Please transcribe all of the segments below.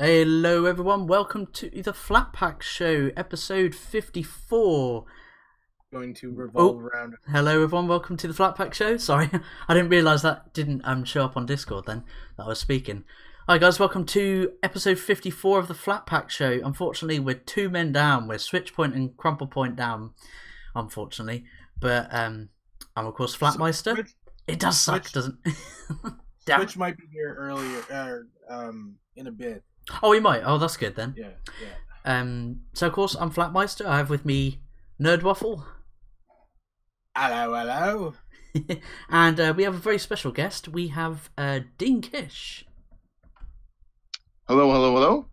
Hello everyone, welcome to the Flat Pack Show, episode 54. Going to revolve around. Hello everyone, welcome to the Flat Pack Show. Sorry, I didn't realise that didn't show up on Discord then, that I was speaking. Hi guys, welcome to episode 54 of the Flat Pack Show. Unfortunately, we're two men down. We're Switch Point and Crumple Point down, unfortunately. But I'm of course Flatmeister. It does suck, doesn't it? Switch might be here earlier, in a bit. Oh, he might. Oh, that's good then. Yeah. So of course I'm Flatmeister. I have with me Nerd Waffle. Hello. And we have a very special guest. We have Dean Kish. Hello.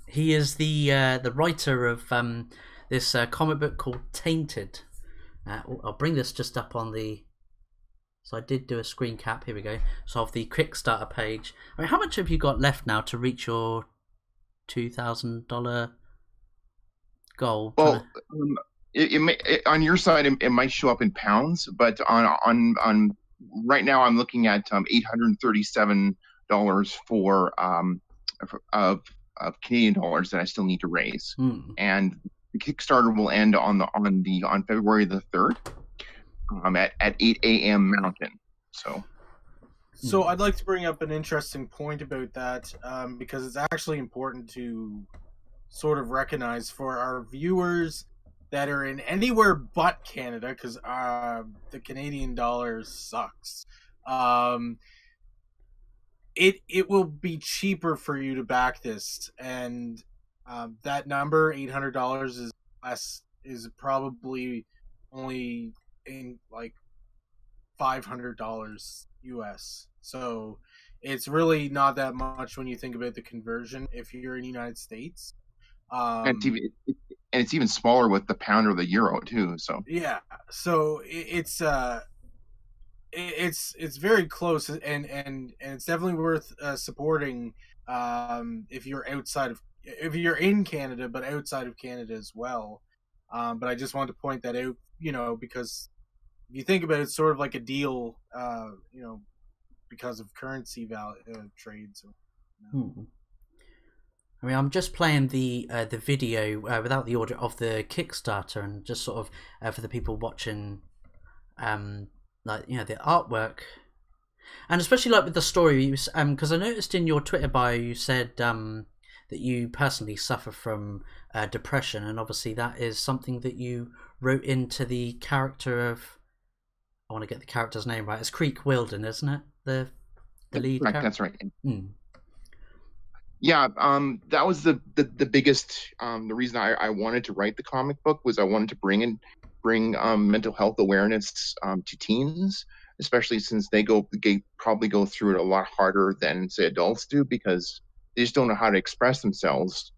He is the writer of this comic book called Tainted. I'll bring this just up on the. So I did do a screen cap. Here we go. So of the Kickstarter page. I mean, how much have you got left now to reach your $2,000 goal? Well, on your side, it might show up in pounds, but on right now, I'm looking at $837 for of Canadian dollars that I still need to raise, and the Kickstarter will end on February the 3rd. At 8 a.m. Mountain. So I'd like to bring up an interesting point about that, because it's actually important to sort of recognize for our viewers that are in anywhere but Canada, because the Canadian dollar sucks. It will be cheaper for you to back this, and that number $800 is probably only in like $500 US. So it's really not that much when you think about the conversion if you're in the United States. and it's even smaller with the pound or the euro too. So yeah, so it's very close, and it's definitely worth supporting if you're if you're in Canada but outside of Canada as well. But I just wanted to point that out, because if you think about it, it's sort of like a deal, because of currency trades. I mean, I'm just playing the video without the audio of the Kickstarter, and just sort of for the people watching, the artwork, and especially like with the story, because I noticed in your Twitter bio you said that you personally suffer from depression, and obviously that is something that you wrote into the character of. I want to get the character's name right. It's Creek Wilden, isn't it? The lead correct, character? that's right. Yeah, that was the biggest the reason I wanted to write the comic book was I wanted to bring mental health awareness to teens, especially since they probably go through it a lot harder than say adults do, because they just don't know how to express themselves.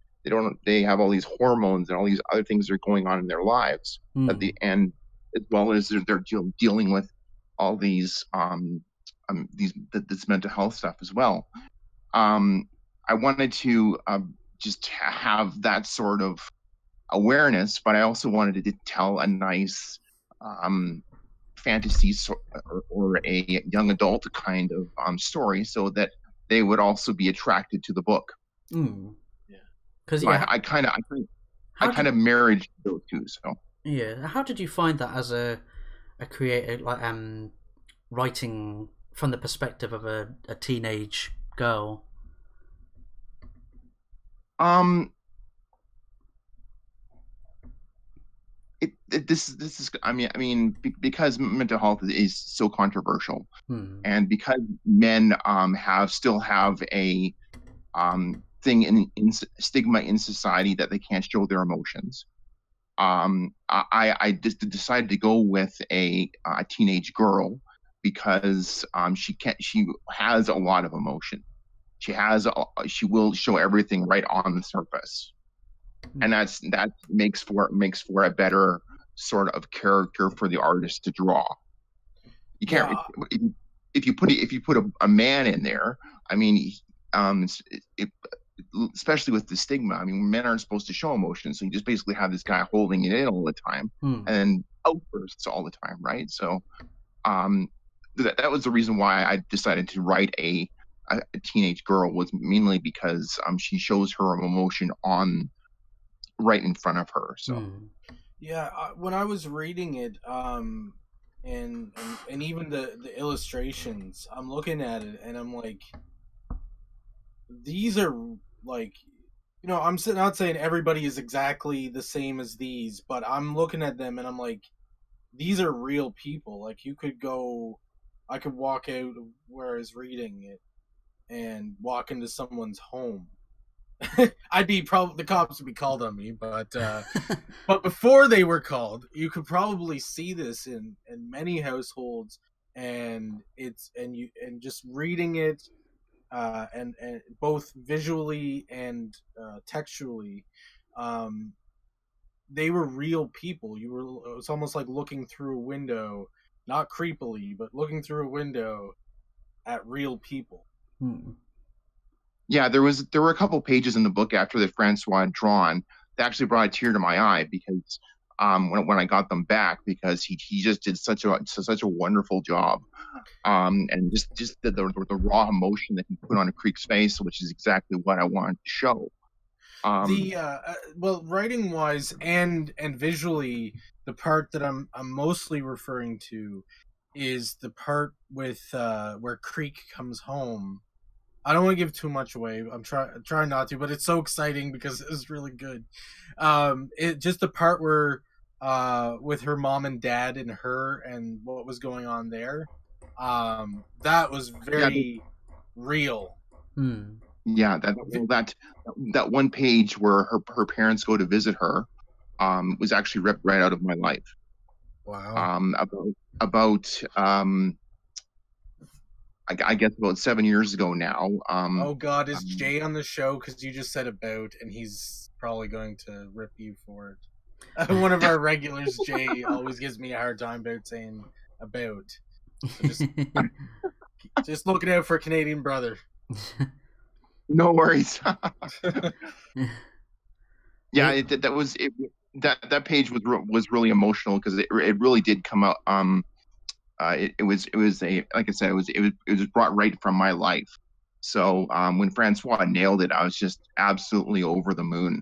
They have all these hormones and all these other things that are going on in their lives at the end, as well as they're dealing with all these this mental health stuff as well. I wanted to just have that sort of awareness, but I also wanted to tell a nice fantasy or a young adult kind of story, so that they would also be attracted to the book. Yeah, because so I kind of married those two. So yeah, how did you find that as a creator, like writing from the perspective of a teenage girl? This is I mean because mental health is so controversial, and because men still have a thing in stigma in society that they can't show their emotions. I just decided to go with a teenage girl because she has a lot of emotion. She will show everything right on the surface, and that makes for a better sort of character for the artist to draw. You can't if you put a man in there. I mean, especially with the stigma. I mean, men aren't supposed to show emotion, so you just basically have this guy holding it in all the time and outbursts all the time, right? So that was the reason why I decided to write a a teenage girl was mainly because she shows her emotion on right in front of her. So yeah, when I was reading it, and even the illustrations, I'm looking at it and I'm like, these are like, you know, I'm not saying everybody is exactly the same as these, but I'm looking at them and I'm like, these are real people. Like, I could walk out of where I was reading it and walk into someone's home. The cops would be called on me, but before they were called, you could probably see this in many households, and just reading it, and both visually and textually, they were real people. It was almost like looking through a window, not creepily, but looking through a window at real people. Yeah, there were a couple pages in the book after that Francois had drawn that actually brought a tear to my eye, because when I got them back, because he just did such a wonderful job, and just the raw emotion that he put on a Creek's face, which is exactly what I wanted to show. Well, writing wise and visually, the part that I'm mostly referring to is the part with where Creek comes home. I don't want to give too much away. I'm trying not to, but it's so exciting because it was really good. Just the part where with her mom and dad and her and what was going on there. That was very real. Yeah, that one page where her parents go to visit her was actually ripped right out of my life. Wow. About I guess about 7 years ago now. Oh God, is Jay on the show? Because you just said about, and he's probably going to rip you for it. One of our regulars, Jay, always gives me a hard time about saying about. So just looking out for Canadian brother. No worries. Yeah, that page was really emotional, because it really did come out. It was like I said, it was brought right from my life. So when Francois nailed it, I was just absolutely over the moon.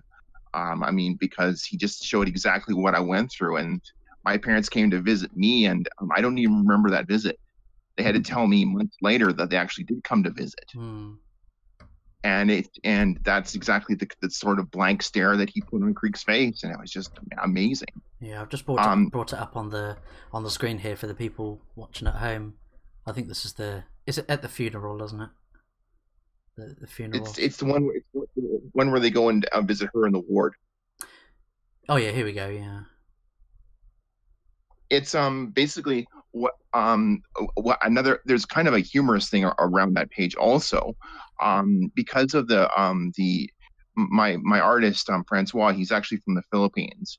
I mean, because he just showed exactly what I went through, and my parents came to visit me, and I don't even remember that visit. They had to tell me months later that they actually did come to visit. And that's exactly the sort of blank stare that he put on Creek's face, and it was just amazing. Yeah, I've just brought it up on the screen here for the people watching at home. I think this is it at the funeral, isn't it? The funeral. It's the one where they go and visit her in the ward. Oh yeah, here we go. Yeah. It's basically what another, there's kind of a humorous thing around that page also, because of my artist Francois, he's actually from the Philippines,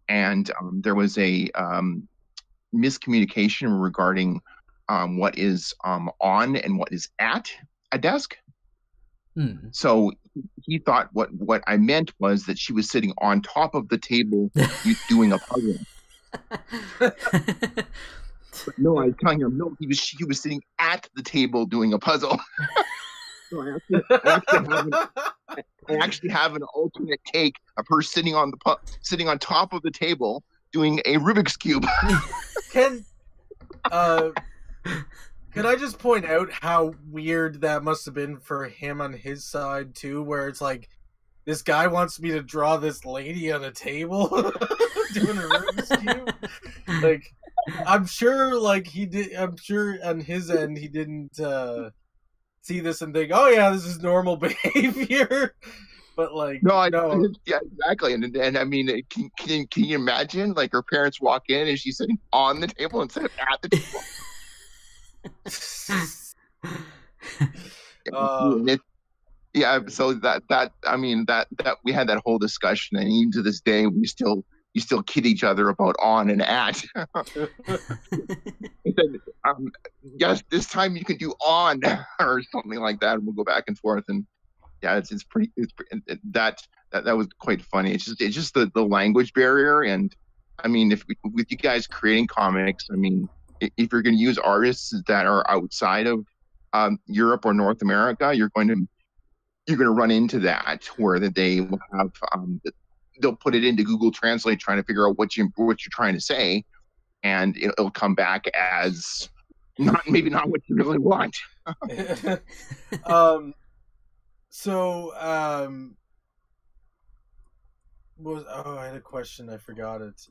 and there was a miscommunication regarding what is on and what is at a desk. So he thought what I meant was that she was sitting on top of the table doing a puzzle. But no, I was telling him no. He was sitting at the table doing a puzzle. So I actually have an alternate take of her sitting on top of the table doing a Rubik's cube. Can I just point out how weird that must have been for him on his side too, where it's like, this guy wants me to draw this lady on a table doing a Rubik's cube. Like, I'm sure on his end he didn't see this and think, oh yeah, this is normal behavior. But like, no. Yeah, exactly. And I mean, can you imagine, like, her parents walk in and she's sitting on the table instead of at the table? Yeah, so that I mean that we had that whole discussion, and even to this day we still kid each other about on and at. Yes, this time you can do on or something like that, and we'll go back and forth. And yeah, that was quite funny. It's just the language barrier. And I mean, with you guys creating comics, I mean, if you're going to use artists that are outside of Europe or North America, you're going to run into that where that they will have they'll put it into Google Translate trying to figure out what you're trying to say, and it'll come back as maybe not what you really want. I had a question, I forgot it.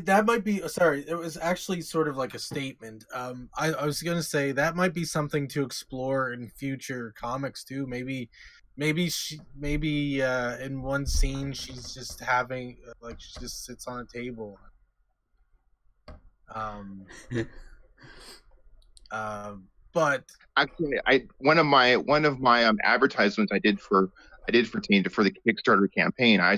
That might be, sorry, it was actually sort of like a statement. I was gonna say that might be something to explore in future comics too. Maybe in one scene she's just having like she just sits on a table. But actually, one of my advertisements I did for TAINTED for the Kickstarter campaign, I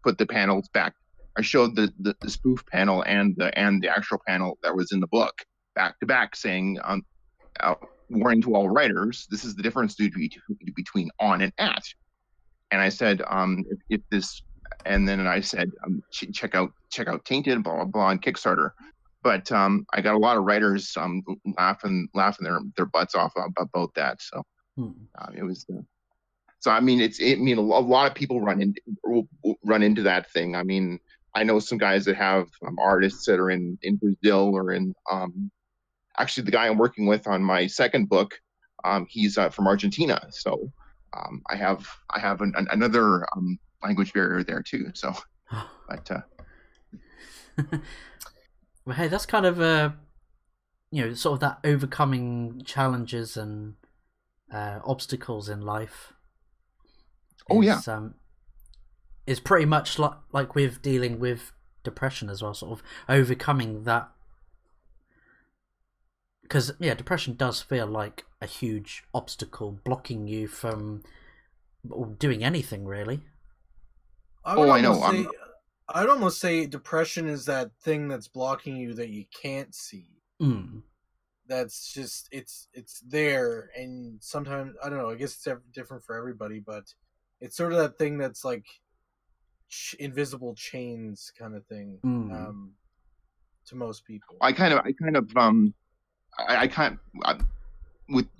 put the panels back. I showed the spoof panel and the actual panel that was in the book back to back, saying, warning to all writers, this is the difference between on and at. And I said, if this, and then I said, check out TAINTED, blah blah blah, on Kickstarter. But I got a lot of writers laughing their butts off about that. So it was. So I mean, a lot of people run into that thing. I mean, I know some guys that have artists that are in Brazil or in actually the guy I'm working with on my second book, he's from Argentina. So I have another language barrier there too. So, but. Well, hey, that's kind of sort of that overcoming challenges and obstacles in life. Is pretty much like with dealing with depression as well, sort of overcoming that. Because depression does feel like a huge obstacle blocking you from doing anything really. I know. I'd almost say depression is that thing that's blocking you that you can't see. That's just it's there, and sometimes I don't know. I guess it's different for everybody, but it's sort of that thing that's like invisible chains kind of thing to most people.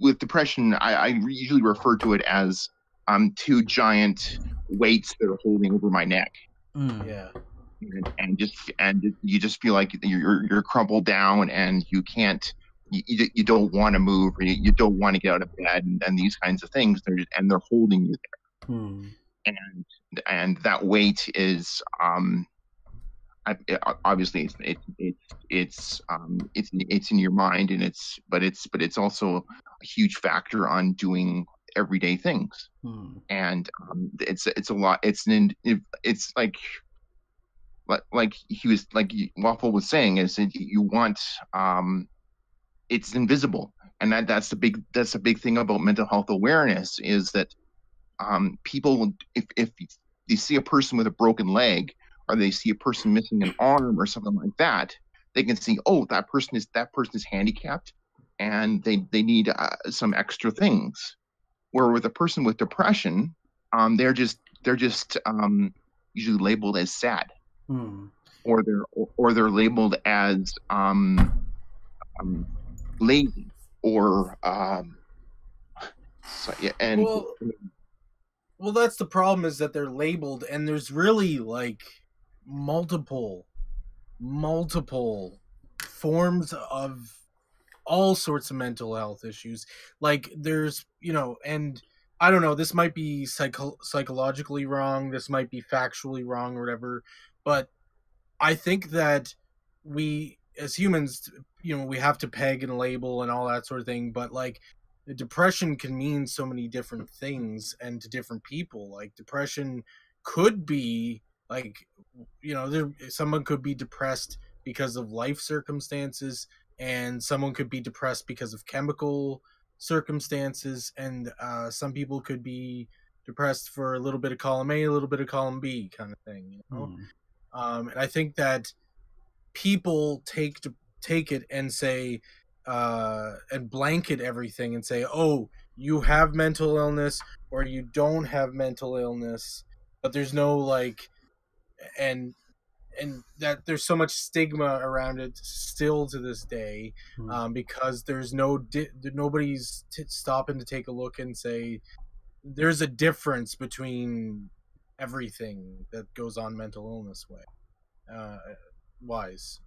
With depression, I usually refer to it as two giant weights that are holding over my neck. Yeah, and you just feel like you're crumpled down, and you can't, you don't want to move, or you don't want to get out of bed, and these kinds of things. They're holding you there, and that weight is obviously it's in your mind, and it's also a huge factor on doing everyday things. And it's a lot. It's like he was, like Waffle was saying, is that you want it's invisible, and that's the big thing about mental health awareness, is that people, if they see a person with a broken leg, or they see a person missing an arm or something like that, they can see, oh, that person is handicapped, and they need some extra things. Where with a person with depression, they're just usually labeled as sad, or they're labeled as lazy, or well, that's the problem, is that they're labeled, and there's really like multiple forms of all sorts of mental health issues. Like there's, and I don't know, this might be psychologically wrong, this might be factually wrong or whatever, but I think that we as humans, we have to peg and label and all that sort of thing, but like the depression can mean so many different things and to different people. Like depression could be like, someone could be depressed because of life circumstances, and someone could be depressed because of chemical circumstances, and some people could be depressed for a little bit of column A, a little bit of column B kind of thing, and I think that people take it and say and blanket everything and say, oh, you have mental illness or you don't have mental illness, but there's no like, and that there's so much stigma around it still to this day, because there's nobody's stopping to take a look and say there's a difference between everything that goes on mental illness wise.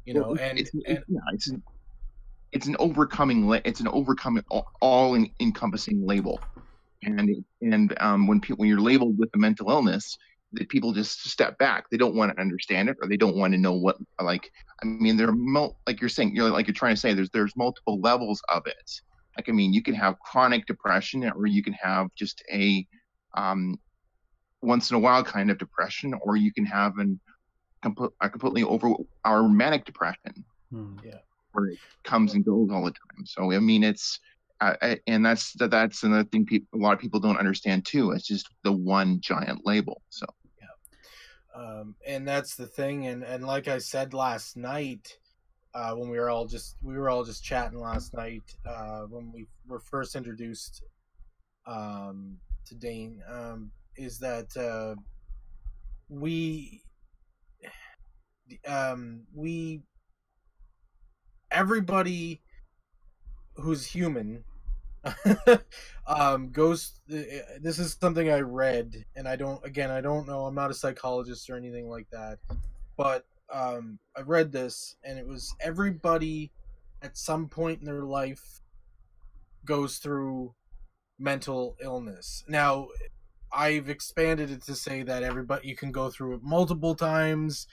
You know, it's an overcoming all encompassing label, and when you're labeled with a mental illness, that people just step back. They don't want to understand it, or they don't want to know what, like, I mean, like you're saying, you're trying to say there's multiple levels of it. Like, I mean, you can have chronic depression, or you can have just a once in a while kind of depression, or you can have a completely over our manic depression. Yeah, where it comes and goes all the time. So I mean, it's and that's another thing a lot of people don't understand too. It's just the one giant label. So yeah, and that's the thing. And like I said last night, when we were all just chatting last night, when we were first introduced to Dane, is that we everybody who's human goes. This is something I read, and I don't know. I'm not a psychologist or anything like that, but I read this, and it was everybody at some point in their life goes through mental illness. Now, I've expanded it to say that everybody, you can go through it multiple times.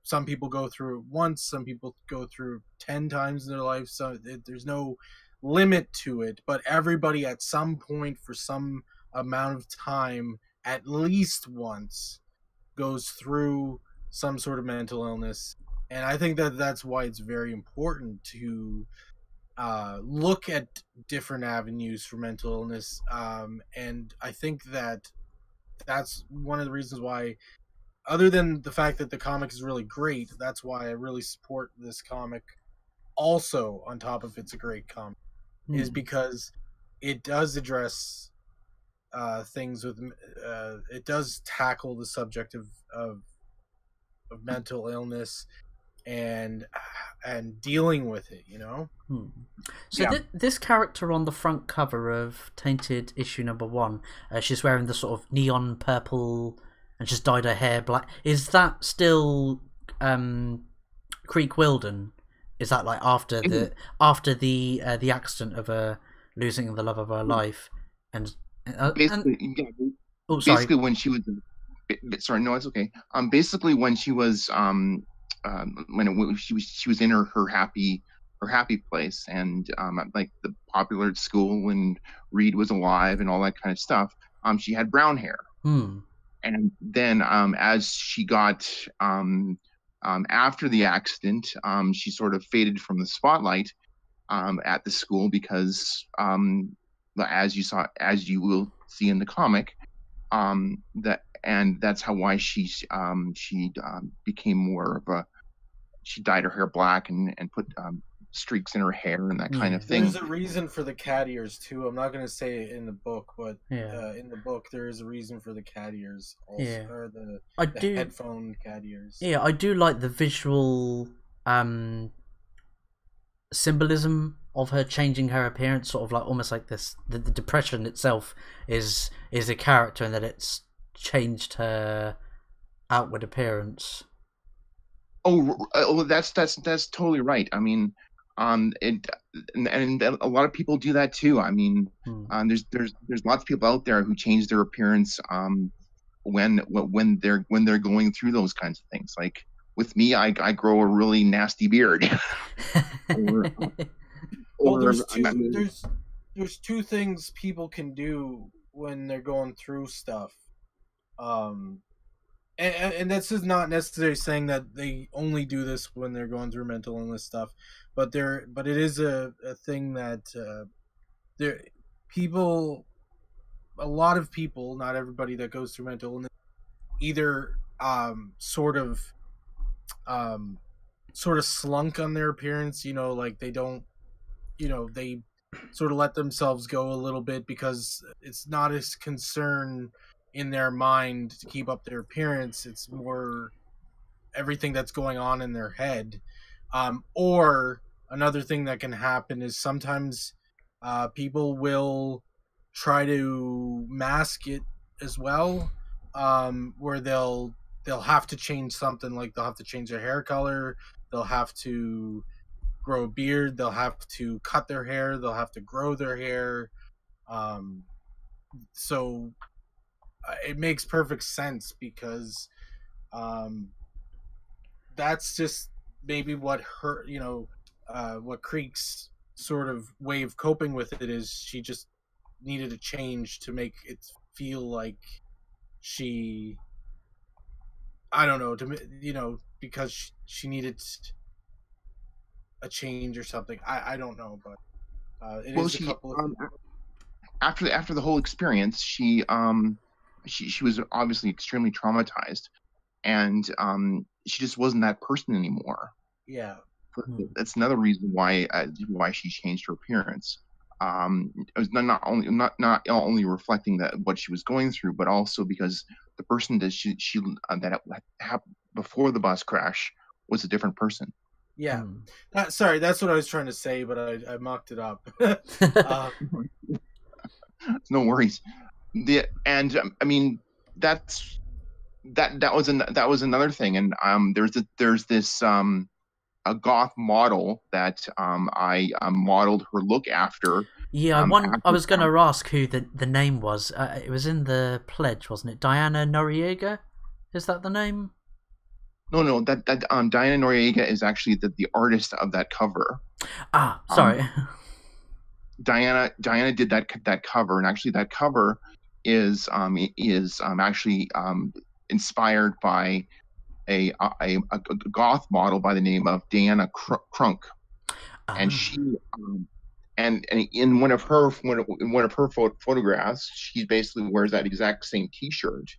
Some people go through it once, some people go through 10 times in their life, so there's no limit to it, but everybody at some point for some amount of time, at least once, goes through some sort of mental illness. And I think that that's why it's very important to look at different avenues for mental illness, and I think that that's one of the reasons why, other than the fact that the comic is really great, that's why I really support this comic. Also, on top of it's a great comic, is because it does address things with it does tackle the subject of mental illness and dealing with it, you know. So yeah. This character on the front cover of Tainted issue #1, she's wearing the sort of neon purple, and she's dyed her hair black. Is that still Creek Wilden? Is that like after the accident of her losing the love of her life? And basically when she was sorry, no, it's okay. Basically when she was she was in her happy place, and like the popular school when Reed was alive and all that kind of stuff. She had brown hair. And then as she got after the accident, she sort of faded from the spotlight at the school because as you will see in the comic, that's why she became more of a, she dyed her hair black and put streaks in her hair and that kind of thing. There's a reason for the cat ears too. I'm not going to say it in the book, but in the book there is a reason for the cat ears also, or the headphone cat ears. Yeah, I do like the visual symbolism of her changing her appearance, sort of like almost like this. The depression itself is a character, and that it's changed her outward appearance. Oh, that's totally right. I mean, and a lot of people do that too. I mean, there's lots of people out there who change their appearance when they're going through those kinds of things. Like with me, I grow a really nasty beard. There's two things people can do when they're going through stuff. And this is not necessarily saying that they only do this when they're going through mental illness stuff, but it is a thing that a lot of people, not everybody that goes through mental illness, either sort of slunk on their appearance, you know, like they don't, you know, they sort of let themselves go a little bit because it's not as concern in their mind to keep up their appearance. It's more everything that's going on in their head. Or another thing that can happen is sometimes people will try to mask it as well, where they'll have to change something, like they'll have to change their hair color, they'll have to grow a beard, they'll have to cut their hair, they'll have to grow their hair. So it makes perfect sense because that's just maybe what her, what Creek's sort of way of coping with it is. She just needed a change to make it feel like she, I don't know, because she needed a change or something. I don't know, but it is a couple of after the whole experience, she was obviously extremely traumatized, and she just wasn't that person anymore. Yeah, that's another reason why she changed her appearance. It was not only reflecting that what she was going through, but also because the person that she that happened before the bus crash was a different person. Yeah. Sorry, that's what I was trying to say, but I mucked it up. No worries. I mean, that was another thing, and there's this a goth model that I modeled her look after. Yeah, I was going to ask who the name was. It was in the pledge, wasn't it? Diana Noriega? Is that the name? No, that Diana Noriega is actually the artist of that cover. Ah, sorry. Diana did that cover, and actually that cover is actually inspired by a goth model by the name of Diana Crunk, and she and in one of her photographs, she basically wears that exact same T-shirt,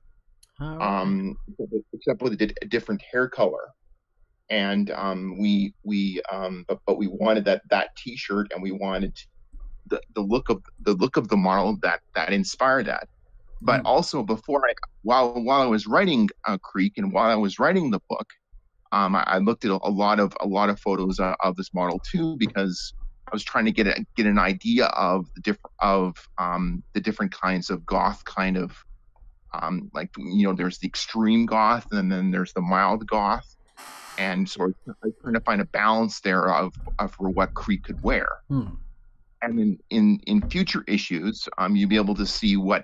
except with a different hair color. And we wanted that T-shirt, and we wanted the look of the model that inspired that. But also while I was writing Creek, and while I was writing the book, I looked at a lot of photos of this model too, because I was trying to get an idea of the different kinds of goth kind of there's the extreme goth, and then there's the mild goth, and so I was trying to find a balance there of for what Creek could wear. And in future issues, you'll be able to see where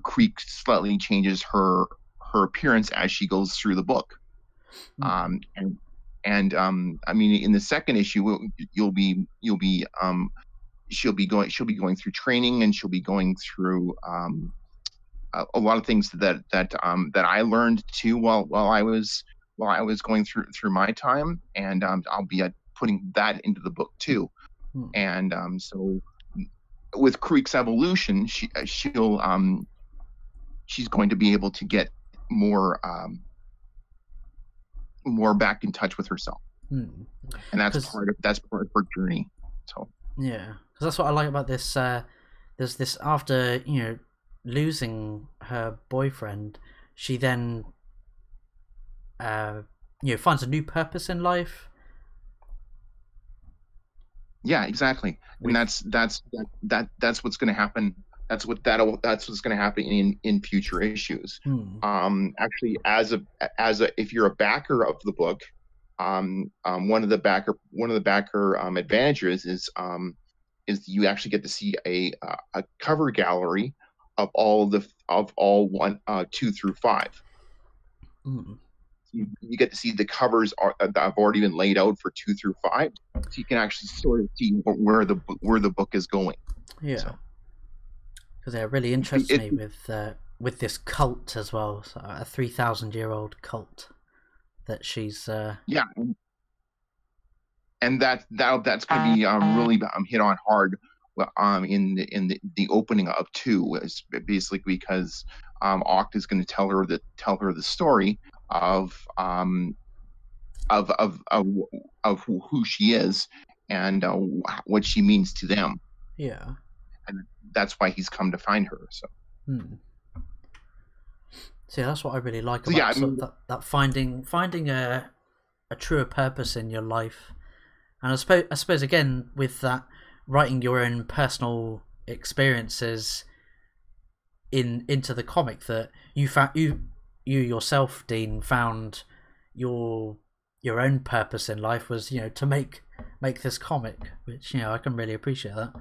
Creek slightly changes her appearance as she goes through the book. I mean, in the second issue, she'll be going through training, and she'll be going through a lot of things that I learned too while I was going through my time, and I'll be putting that into the book too. And so with Creek's evolution, she's going to be able to get more back in touch with herself, and that's part of her journey. So yeah, because that's what I like about this. There's this, after losing her boyfriend, she then finds a new purpose in life. Yeah, exactly, and that's what's going to happen. That's what's going to happen in future issues. Actually, as a if you're a backer of the book, one of the backer advantages is you actually get to see a cover gallery of all 2 through 5. You get to see the covers that have already been laid out for 2 through 5, so you can actually sort of see where the book is going. Yeah, because it really interests me with this cult as well, so a 3,000-year-old cult that she's. Yeah, and that's going to be really hit on hard in the opening of 2, is basically because Oct is going to tell her the story of who she is, and what she means to them. Yeah, and that's why he's come to find her. So See, that's what I really like So about yeah, I mean, that finding a truer purpose in your life. And I suppose again with that, writing your own personal experiences into the comic, that you found you yourself, Dean, found your own purpose in life was, you know, to make this comic, which, you know, I can really appreciate that.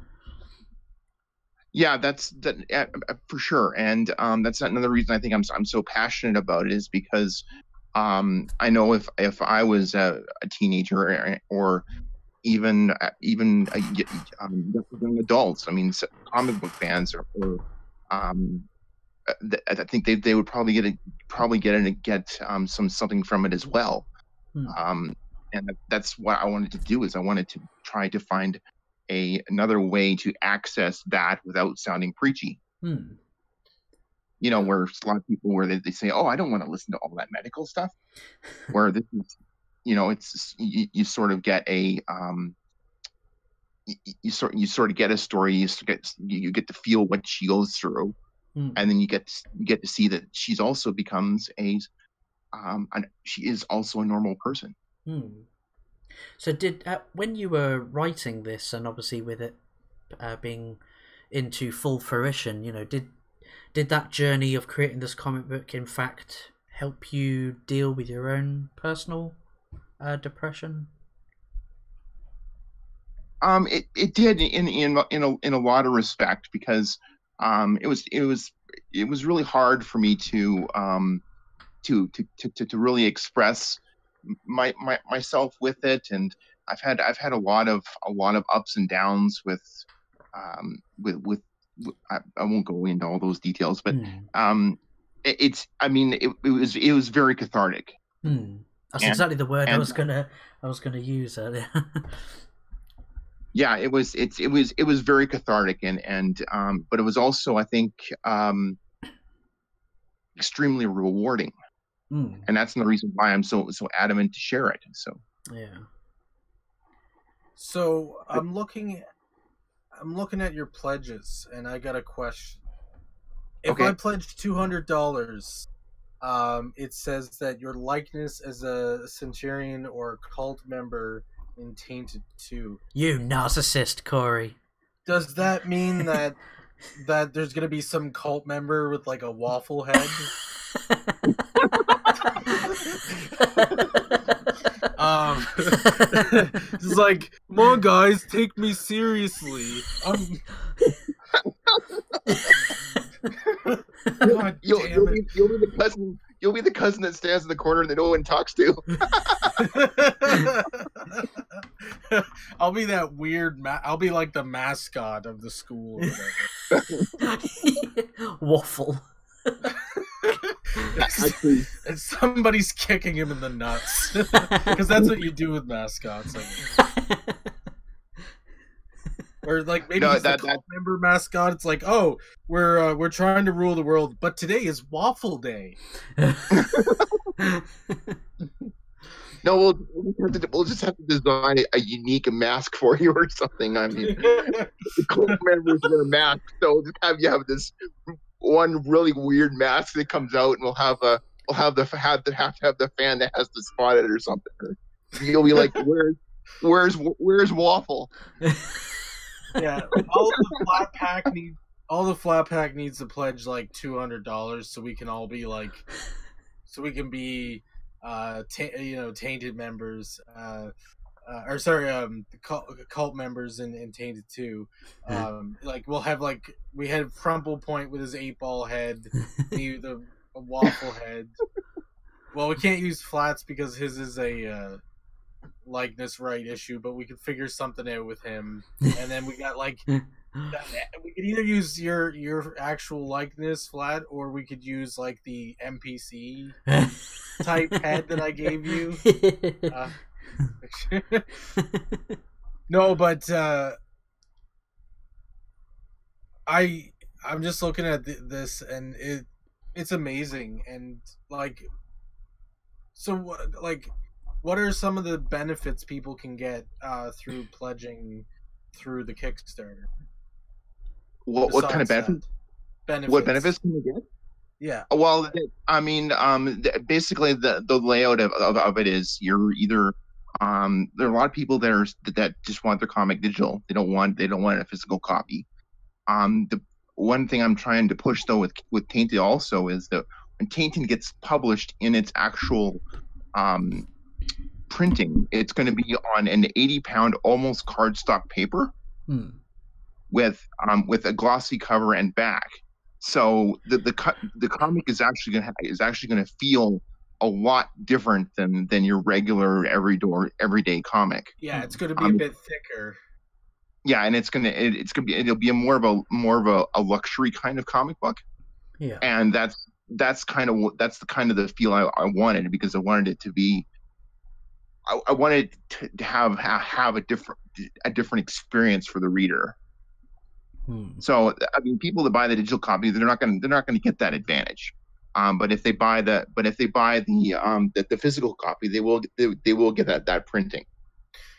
yeah, that's that for sure, and that's another reason I think I'm so passionate about it, is because I know if I was a teenager, or even young adults, I mean, comic book fans, or um, I think they would probably get something from it as well. Hmm. And that's what I wanted to do, is I wanted to try to find another way to access that without sounding preachy. Hmm. You know, where a lot of people, where they say, "Oh, I don't want to listen to all that medical stuff." Where this is, you know, it's you sort of get a you sort of get a story. You get to feel what she goes through, Hmm. and then you get to see that she's also becomes she is also a normal person. Hmm. So did when you were writing this, and obviously with it being into full fruition, you know, did that journey of creating this comic book in fact help you deal with your own personal depression? It did in a lot of respect, because it was really hard for me to really express myself with it, and I've had a lot of ups and downs with I won't go into all those details, but I mean, it was very cathartic. That's and exactly the word and I was gonna use earlier. yeah, it was very cathartic, and but it was also, I think, extremely rewarding, and that's another reason why I'm so adamant to share it. So yeah. So I'm looking at your pledges, and I got a question. If okay. I pledge $200, it says that your likeness as a centurion or cult member in Tainted 2. You narcissist, Corey. Does that mean that there's gonna be some cult member with like a waffle head? It's like, come on, guys, take me seriously. God You'll damn it. be the cousin. You'll be the cousin that stands in the corner that no one talks to. I'll be that weird. I'll be like the mascot of the school. Or whatever. Waffle. Actually, And somebody's kicking him in the nuts, because that's what you do with mascots. Or like maybe he's the cult member mascot. It's like, oh, we're trying to rule the world, but today is Waffle Day. No, we'll just have to design a unique mask for you or something. I mean, the cult members wear masks, so just have this one really weird mask that comes out, and we'll have to have the fan that has to spot it or something. You'll be like, where's Waffle? Yeah, all the flat pack needs to pledge like $200, so we can all be like, tainted members, cult members in Tainted 2. Like we'll have we had Crumple Point with his 8-ball head, the waffle head. Well, we can't use Flats because his is a likeness right issue, but we could figure something out with him. And then we got we could either use your actual likeness, Flat, or we could use like the NPC type head that I gave you. No, but I'm just looking at this, and it's amazing. And what are some of the benefits people can get through pledging through the Kickstarter? What kind of benefits? What benefits can you get? Yeah. Well, I mean, basically the layout of it is you're either there are a lot of people that just want their comic digital. They don't want a physical copy. The one thing I'm trying to push though with Tainted also is that when Tainted gets published in its actual um printing, it's going to be on an 80-pound almost cardstock paper Hmm. with a glossy cover and back. So the comic is actually going to feel a lot different than your regular everyday comic. Yeah, it's going to be a bit thicker. Yeah, and it'll be a luxury kind of comic book. Yeah. And that's the kind of the feel I wanted, because I wanted it to be I wanted to have a different experience for the reader. So I mean, people that buy the digital copy, they're not going to get that advantage. But if they buy the physical copy, they will get that printing.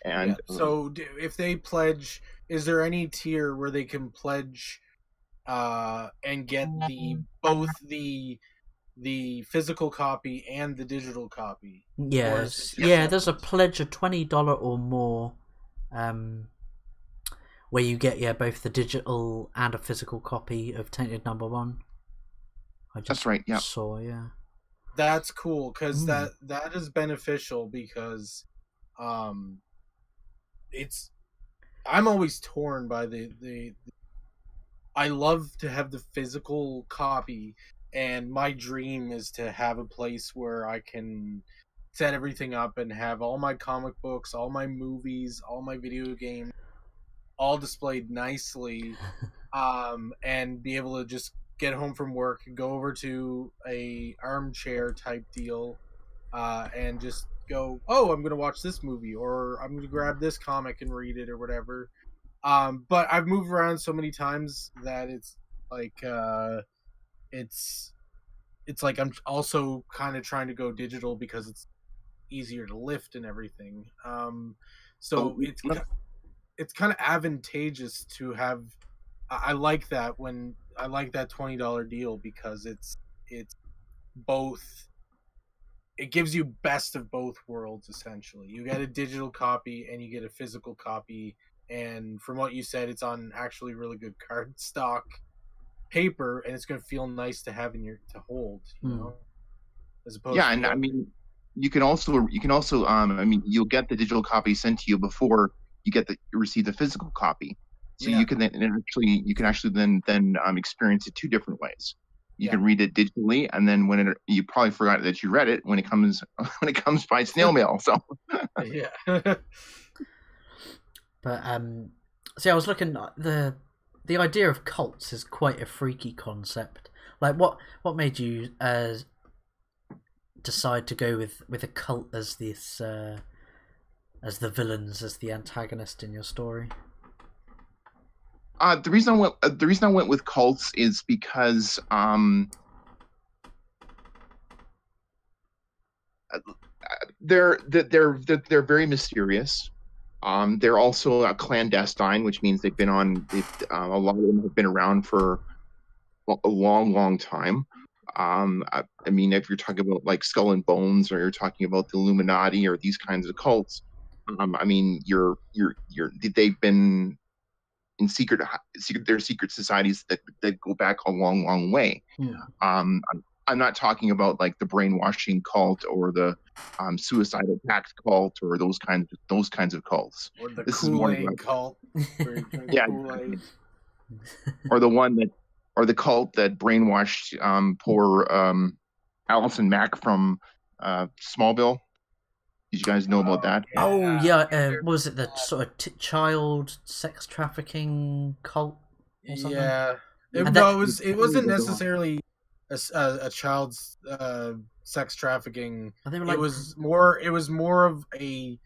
And so if they pledge, is there any tier where they can pledge and get both the physical copy and the digital copy? Yes. Yeah, there's a pledge of $20 or more, where you get both the digital and a physical copy of Tainted #1. That's right. Yeah. That's cool, because that is beneficial, because I'm always torn by the I love to have the physical copy, and my dream is to have a place where I can set everything up and have all my comic books, all my movies, all my video games all displayed nicely, and be able to just get home from work and go over to a armchair type deal, and just go, oh, I'm going to watch this movie, or I'm going to grab this comic and read it, or whatever. But I've moved around so many times that it's like it's like I'm also kind of trying to go digital because it's easier to lift and everything. So it's kind of advantageous to have. I like that $20 deal, because it's both. It gives you best of both worlds, essentially. You get a digital copy and you get a physical copy. And from what you said, it's on actually really good cardstock paper, and it's going to feel nice to have to hold, you know. As opposed to and I mean, you can also I mean, you'll get the digital copy sent to you before you receive the physical copy. So you can actually then experience it two different ways. You can read it digitally, and then you probably forgot that you read it when it comes by snail mail. So yeah. But see, I was looking at the idea of cults is quite a freaky concept. Like, what made you decide to go with a cult as this as the villains, as the antagonist in your story? The reason I went with cults is because they're very mysterious. They're also clandestine, which means they've been on. A lot of them have been around for a long time. I mean, if you're talking about like Skull and Bones, or you're talking about the Illuminati, or these kinds of cults, I mean, they've been in secret societies that go back a long way. I'm not talking about like the brainwashing cult, or the suicidal pact cult, or those kinds of cults. Or the Kool-Aid cult. Yeah. Kool-Aid. Or the cult that brainwashed poor Allison Mack from Smallville. Did you guys know about that? Oh yeah, was it the sort of child sex trafficking cult or something? Yeah, it wasn't necessarily a child's sex trafficking. Like, it was more of an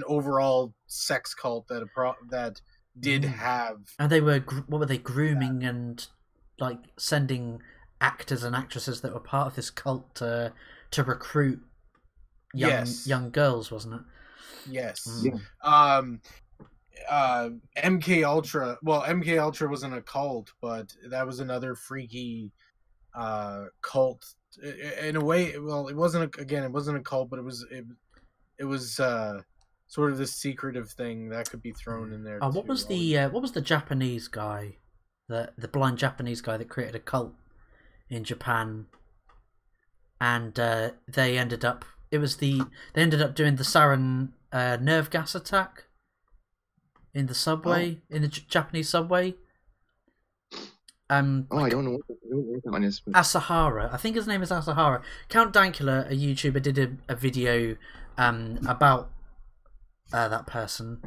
overall sex cult that did have. And they were what were they grooming and like sending actors and actresses that were part of this cult to recruit young girls, wasn't it? Yes. MK Ultra. Well, MK Ultra wasn't a cult, but that was another freaky cult in a way. Well, it wasn't it wasn't a cult, but it was sort of this secretive thing that could be thrown in there. Oh, what was the Japanese guy, the blind Japanese guy that created a cult in Japan, and they ended up doing the sarin nerve gas attack in the subway, in the Japanese subway. I don't know what that one is. Asahara, I think his name is Asahara. Count Dankula, a YouTuber, did a video about that person.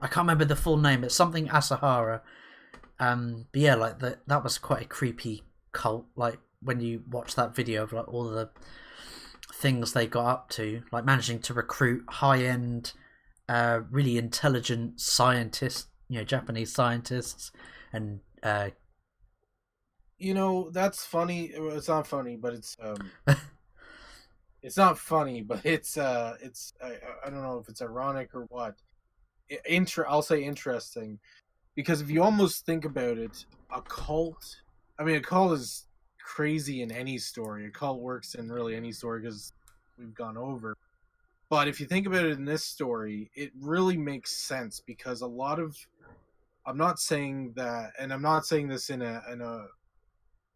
I can't remember the full name. It's something Asahara. But yeah, like that was quite a creepy cult. Like when you watch that video of like all the things they got up to, like managing to recruit high-end, really intelligent scientists, Japanese scientists, and that's funny. It's not funny, but it's it's not funny, but it's I don't know if it's ironic or what. I'll say interesting, because if you almost think about it, a cult is crazy in any story. A cult works in really any story because we've gone over. But if you think about it in this story, it really makes sense, because a lot of, I'm not saying that, and I'm not saying this in a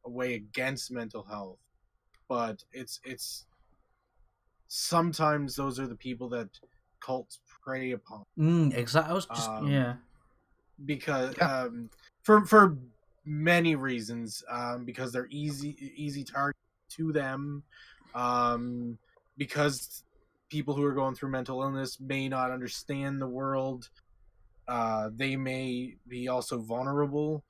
way against mental health, but it's sometimes those are the people that cults prey upon. Exactly. I was just because for many reasons, because they're easy target to them, because people who are going through mental illness may not understand the world. They may be also vulnerable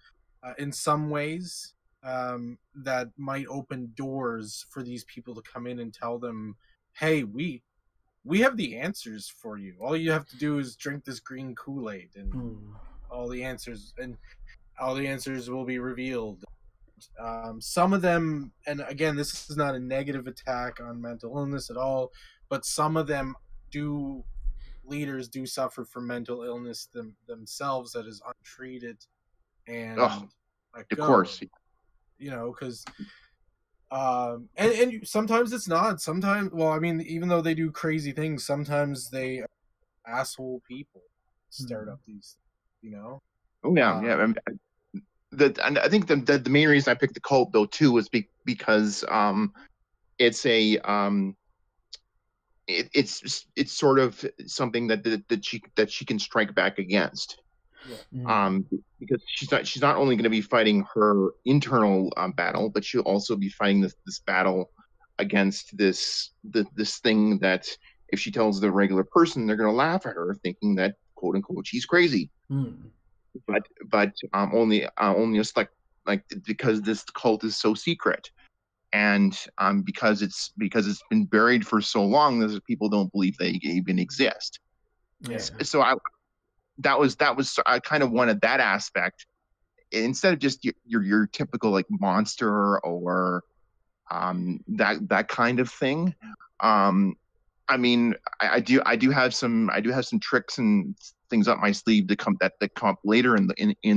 in some ways, that might open doors for these people to come in and tell them, hey, we have the answers for you. All you have to do is drink this green Kool-Aid, and all the answers will be revealed. Some of them, and again, this is not a negative attack on mental illness at all, but some of them leaders do suffer from mental illness themselves that is untreated, and of course, because and sometimes it's not. Sometimes, well, I mean, even though they do crazy things, sometimes they are asshole people start up these, Oh yeah, and I think the main reason I picked the cult though too was because it's it's sort of something that she can strike back against. Because she's not only going to be fighting her internal battle, but she'll also be fighting this battle against this thing that if she tells the regular person, they're going to laugh at her, thinking that quote unquote she's crazy. But only just like because this cult is so secret, and because it's been buried for so long that people don't believe they even exist. So that was I kind of wanted that aspect instead of just your typical like monster or that kind of thing. I mean, I do have some tricks and things up my sleeve that come up later in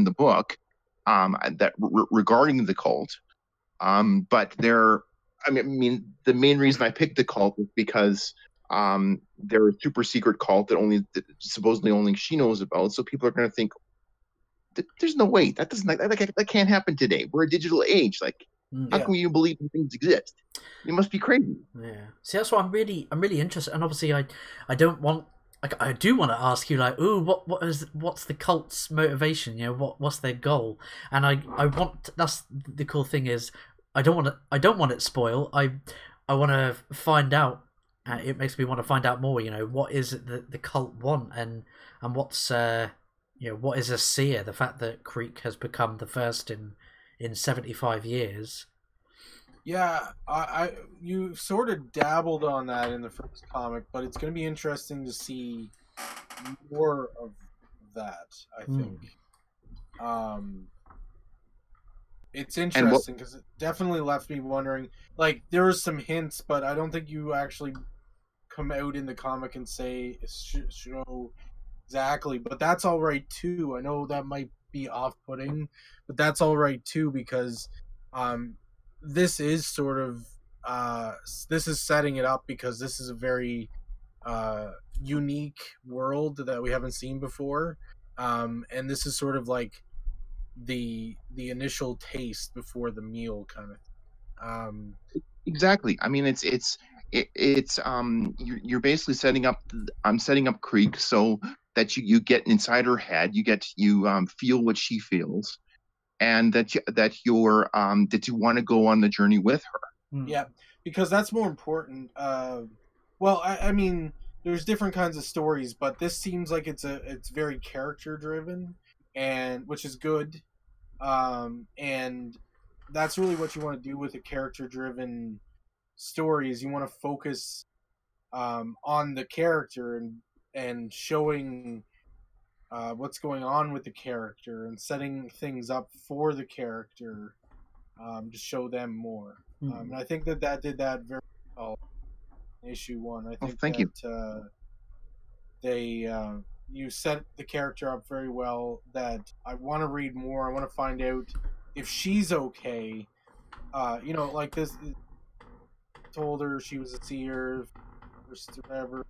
the book that regarding the cult. But I mean, the main reason I picked the cult is because they're a super secret cult that supposedly only she knows about. So people are going to think, there's no way that can't happen today. We're a digital age. Like, how can you believe things exist? You must be crazy. Yeah. See, that's why I'm really interested. And obviously, I don't want. I do want to ask you, like, ooh, what's the cult's motivation? What's their goal? And I want. That's the cool thing is, I don't want it spoil. I want to find out. It makes me want to find out more. What is it that the cult want, and what's what is a seer? The fact that Creek has become the first in 75 years. Yeah, you sort of dabbled on that in the first comic, but it's going to be interesting to see more of that, I think. It's interesting because it definitely left me wondering. Like, there were some hints, but I don't think you actually come out in the comic and show exactly. But that's all right too. I know that might be off-putting, but that's all right too, because this is sort of this is setting it up because this is a very unique world that we haven't seen before, and this is sort of like the initial taste before the meal kind of Exactly. I mean, you're basically setting up. I'm setting up Creek so that you get inside her head. You feel what she feels, and that you want to go on the journey with her. Yeah, because that's more important. Well, I mean, there's different kinds of stories, but this seems like it's very character driven, and which is good. And that's really what you want to do with a character driven story is you want to focus on the character and showing what's going on with the character and setting things up for the character to show them more. And I think that did that very well in issue 1. I think thank that you. They you set the character up very well. That I want to read more. I want to find out if she's okay. You know, like this. Told her she was a seer, or whatever.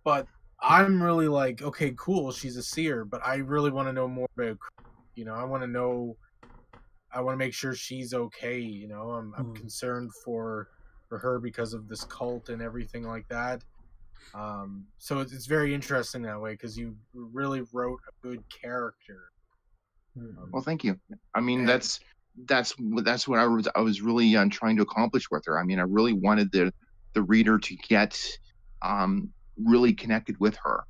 But I'm really like, okay, cool, she's a seer, but I really want to know more about. You know, I want to know. I want to make sure she's okay. You know, I'm concerned for her because of this cult and everything like that. So it's very interesting that way because you really wrote a good character. Well, thank you. I mean, that's what I was really trying to accomplish with her. I mean, I really wanted the reader to get really connected with her,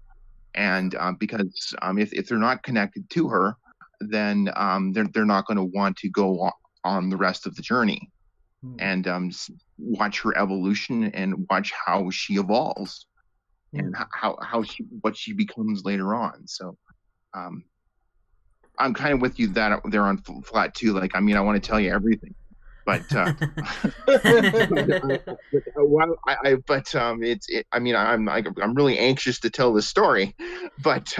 and because if they're not connected to her, then they're not going to want to go on the rest of the journey, and watch her evolution and watch how she evolves, and what she becomes later on. So. I'm kind of with you that they're on flat too. Like, I mean, I want to tell you everything, but I mean, I'm really anxious to tell this story, but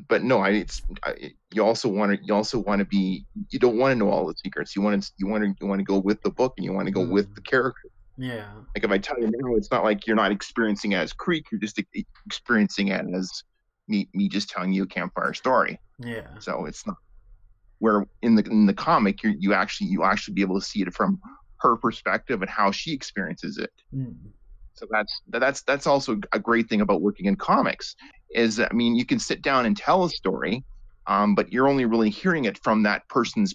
but no, you also want to be, you don't want to know all the secrets. You want to go with the book, and you want to go with the character. Yeah. Like if I tell you now, it's not like you're not experiencing it as Creek. You're just experiencing it as me just telling you a campfire story. Yeah. So it's not where in the comic you actually be able to see it from her perspective and how she experiences it. So that's also a great thing about working in comics is, I mean, you can sit down and tell a story, but you're only really hearing it from that person's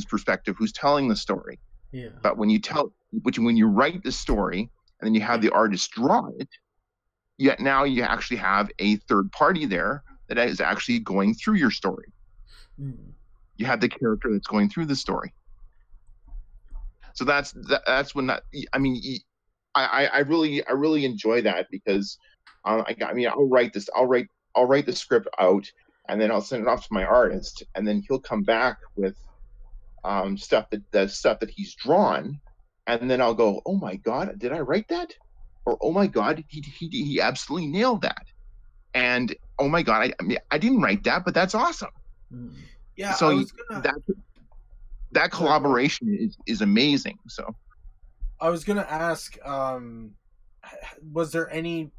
perspective who's telling the story. Yeah. But when you write the story and then you have the artist draw it, yet now you actually have a third party there that is actually going through your story. You have the character that's going through the story. So that's when I mean, I really enjoy that because I'll write the script out and then I'll send it off to my artist and then he'll come back with stuff that he's drawn, and then I'll go, oh my god, did I write that? Or oh my god, he absolutely nailed that. And oh my god, I didn't write that, but that's awesome. Yeah. So that collaboration is amazing. So I was gonna ask, was there any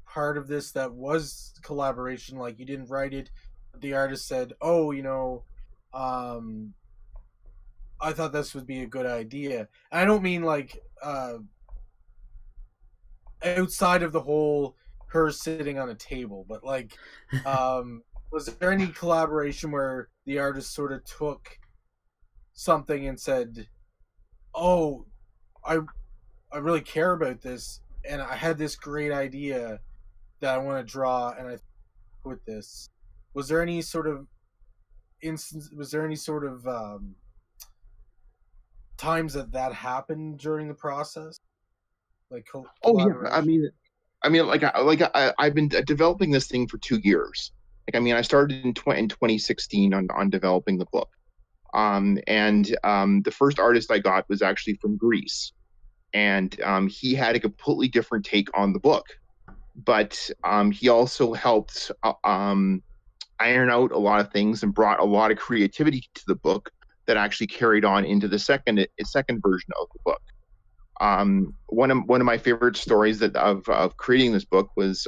part of this that was collaboration? Like you didn't write it, but the artist said, "Oh, you know, I thought this would be a good idea." And I don't mean like outside of the whole her sitting on a table, but like, was there any collaboration where the artist sort of took something and said, "Oh, I really care about this, and I had this great idea that I want to draw, and I with this." Was there any sort of instance? Was there any sort of times that happened during the process? Like, oh yeah, I mean, I've been developing this thing for 2 years. Like, I mean, I started in 2016 on developing the book. The first artist I got was actually from Greece, and he had a completely different take on the book. But he also helped iron out a lot of things and brought a lot of creativity to the book that actually carried on into the second version of the book. One of my favorite stories of creating this book was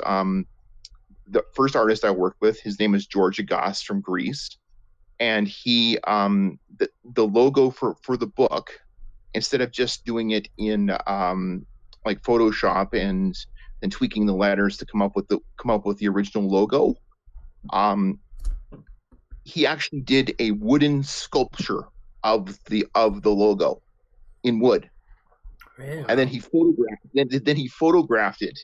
the first artist I worked with. His name is George Agas from Greece, and he the logo for the book, instead of just doing it in like Photoshop and tweaking the letters to come up with the original logo, he actually did a wooden sculpture of the logo in wood. Really? And then he photographed it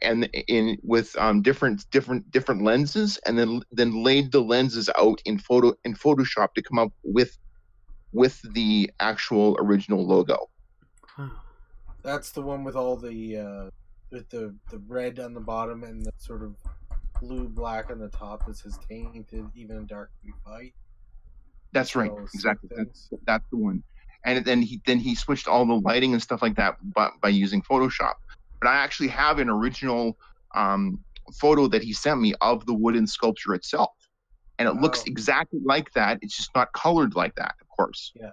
and in with different lenses, and then laid the lenses out in Photoshop to come up with the actual original logo. Wow. That's the one with all the red on the bottom and the sort of blue black on the top that says tainted even in dark we fight. That's right, exactly. That's the one. And then he switched all the lighting and stuff like that by using Photoshop. But I actually have an original photo that he sent me of the wooden sculpture itself, and it looks exactly like that. It's just not colored like that, of course. Yeah.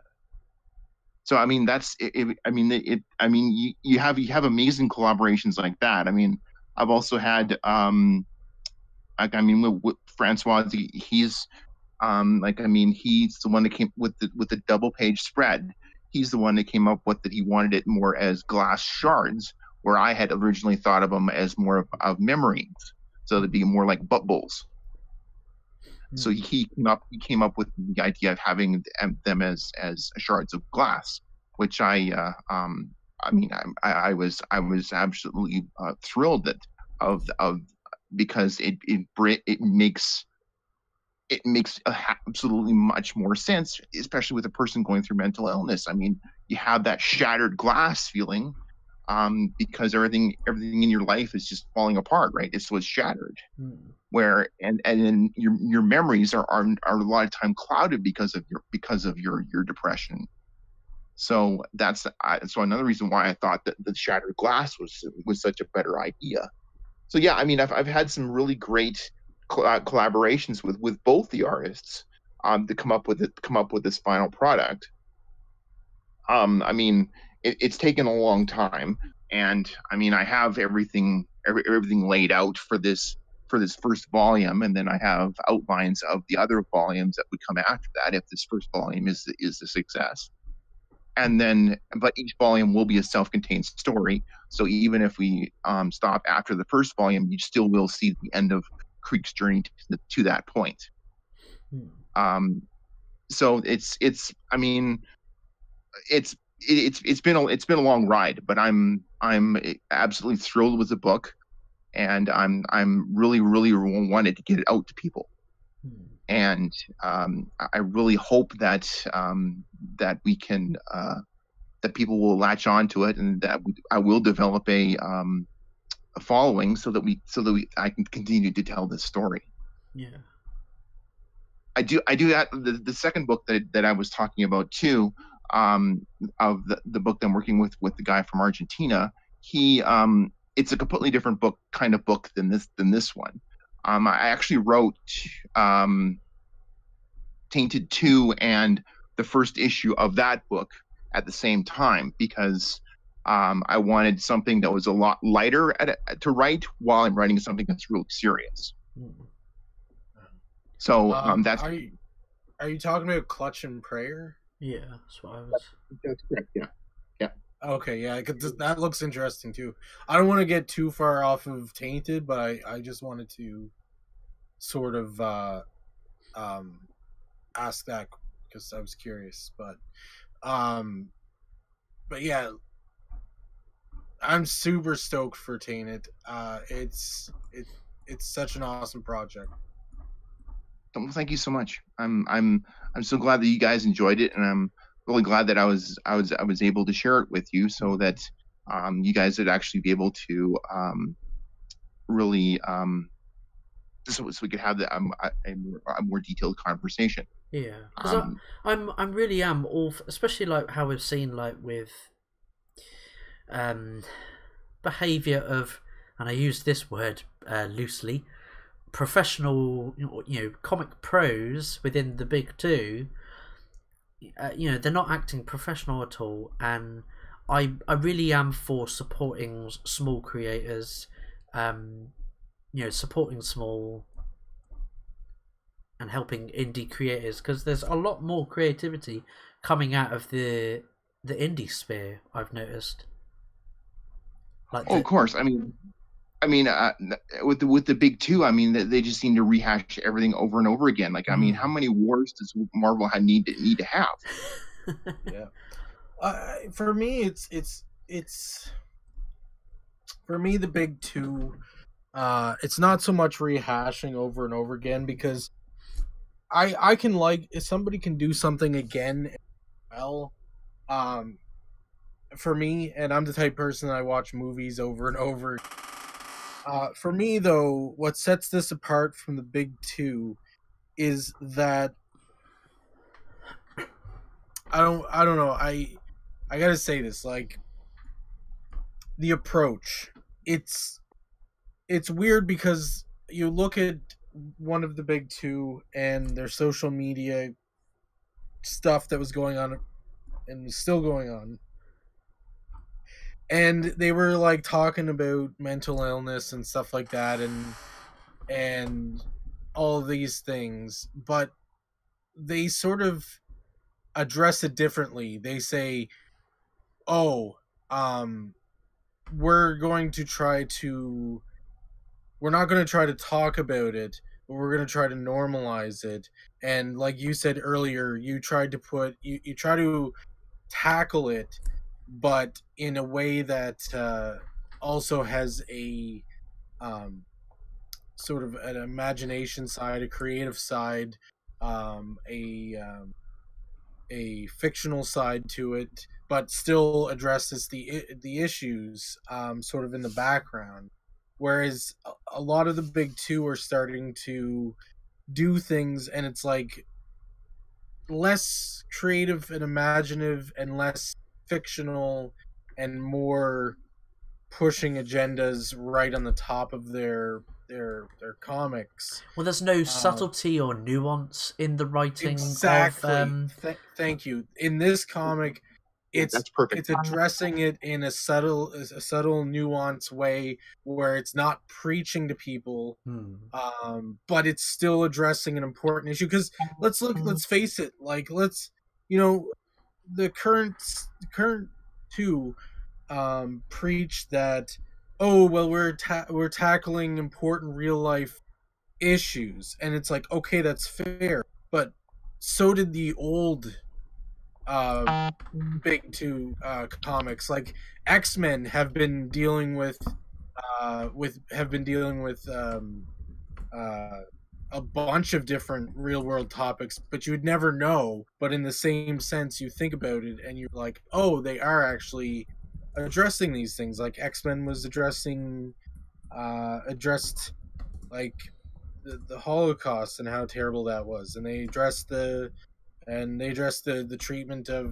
So I mean, you have amazing collaborations like that. I mean, I've also had with Francois, he's he's the one that came with the double page spread. He's the one that came up with that. He wanted it more as glass shards, where I had originally thought of them as more of memories, so they'd be more like bubbles. Mm-hmm. So he came up with the idea of having them as shards of glass, which I was absolutely thrilled because it makes absolutely much more sense, especially with a person going through mental illness. I mean, you have that shattered glass feeling because everything in your life is just falling apart, right? It's shattered. Where and then your memories are a lot of time clouded because of your depression. So that's another reason why I thought that the shattered glass was such a better idea. So yeah, I mean, I've had some really great collaborations with both the artists to come up with this final product. I mean, it's taken a long time, and I mean, I have everything laid out for this first volume, and then I have outlines of the other volumes that would come after that if this first volume is a success. And then, but each volume will be a self-contained story. So even if we stop after the first volume, you still will see the end of Creek's journey to that point. So it's been a long ride, but I'm absolutely thrilled with the book, and I'm really wanted to get it out to people. And I really hope that we can that people will latch on to it, and that I will develop a following so that I can continue to tell this story. Yeah, I do that. The second book that I was talking about too, of the book that I'm working with the guy from Argentina. He it's a completely different kind of book than this one. I actually wrote Tainted 2 and the first issue of that book at the same time because I wanted something that was a lot lighter to write while I'm writing something that's really serious. So that's... Are you talking about Clutch and Prayer? Yeah, that's what I was... That's correct, yeah. Okay, yeah, that looks interesting too. I don't want to get too far off of Tainted, but I just wanted to sort of ask that because I was curious. But yeah, I'm super stoked for Tainted. It's such an awesome project. Well, thank you so much. I'm so glad that you guys enjoyed it, and I'm really glad that I was able to share it with you, so that you guys would actually be able to really so we could have a more detailed conversation. Yeah, because I'm really all, especially like how we've seen like with behavior of, and I use this word loosely, professional, comic pros within the big two, they're not acting professional at all, and I really am for supporting small creators, supporting small and helping indie creators, because there's a lot more creativity coming out of the indie sphere, I've noticed. Of course. I mean, with the big two, I mean, they just seem to rehash everything over and over again. Like, I mean, how many wars does Marvel need to have? Yeah. For me, it's for me, the big two. It's not so much rehashing over and over again, because I can, like, if somebody can do something again, well, for me, and I'm the type of person that I watch movies over and over. For me, though, what sets this apart from the big two is that I don't know. I gotta say this, like, the approach. It's weird, because you look at one of the big two and their social media stuff that was going on and is still going on, and they were like talking about mental illness and stuff like that, and all of these things, but they sort of address it differently. They say, oh, we're not going to try to talk about it, but we're going to try to normalize it. And like you said earlier, you try to tackle it, but in a way that also has a sort of an imagination side, a creative side, a fictional side to it, but still addresses the issues sort of in the background. Whereas a lot of the big two are starting to do things, and it's like less creative and imaginative and less fictional and more pushing agendas right on the top of their comics. Well, there's no subtlety or nuance in the writing. Exactly. Thank you. In this comic, that's perfect. It's addressing it in a subtle, nuanced way where it's not preaching to people, but it's still addressing an important issue. Because let's face it, like, the current two preach that, oh, well, we're tackling important real life issues, and it's like, okay, that's fair, but so did the old big two comics. Like, X-Men have been dealing with a bunch of different real world topics, but you would never know. But in the same sense, you think about it and you're like, oh, they are actually addressing these things. Like, X-Men was addressed like the Holocaust and how terrible that was, and they addressed the treatment of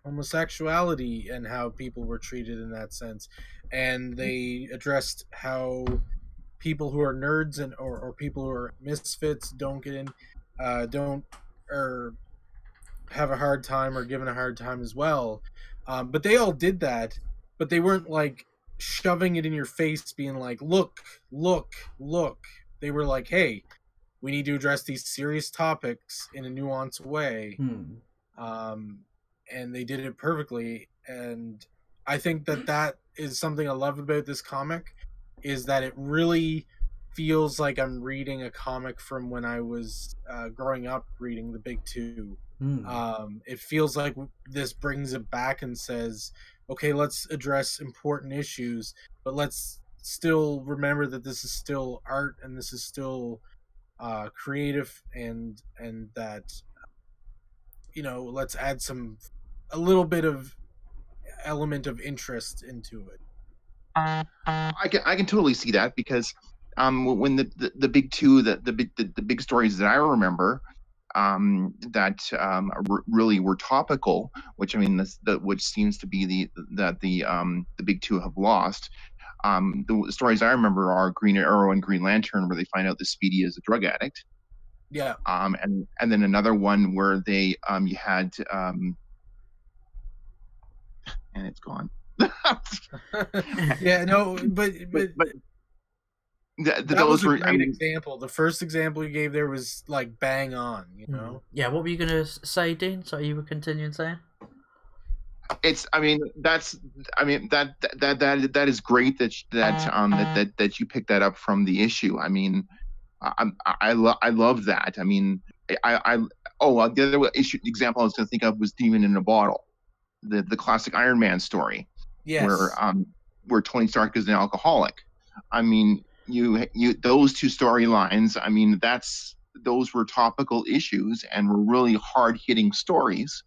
homosexuality and how people were treated in that sense, and they addressed how people who are nerds or people who are misfits don't have a hard time or given a hard time as well. But they all did that, but they weren't like shoving it in your face being like, look. They were like, hey, we need to address these serious topics in a nuanced way. And they did it perfectly. And I think that is something I love about this comic, is that it really feels like I'm reading a comic from when I was growing up reading the big two. It feels like this brings it back and says, okay, let's address important issues, but let's still remember that this is still art and this is still creative, and that, let's add a little bit of element of interest into it. I can totally see that, because when the big two, the big stories that I remember that really were topical, which I mean which seems to be the big two have lost, The stories I remember are Green Arrow and Green Lantern, where they find out that Speedy is a drug addict. Yeah. And then another one where they you had and it's gone. Yeah, no, but that those was a were, great example. The first example you gave there was like bang on, you know. Yeah, what were you gonna say, Dean? Sorry, you were continuing saying. That is great that you picked that up from the issue. I mean, I love that. I mean, the other issue example I was going to think of was Demon in a Bottle, the classic Iron Man story, Yes. where Tony Stark is an alcoholic. I mean, you those two storylines. I mean, those were topical issues and were really hard hitting stories,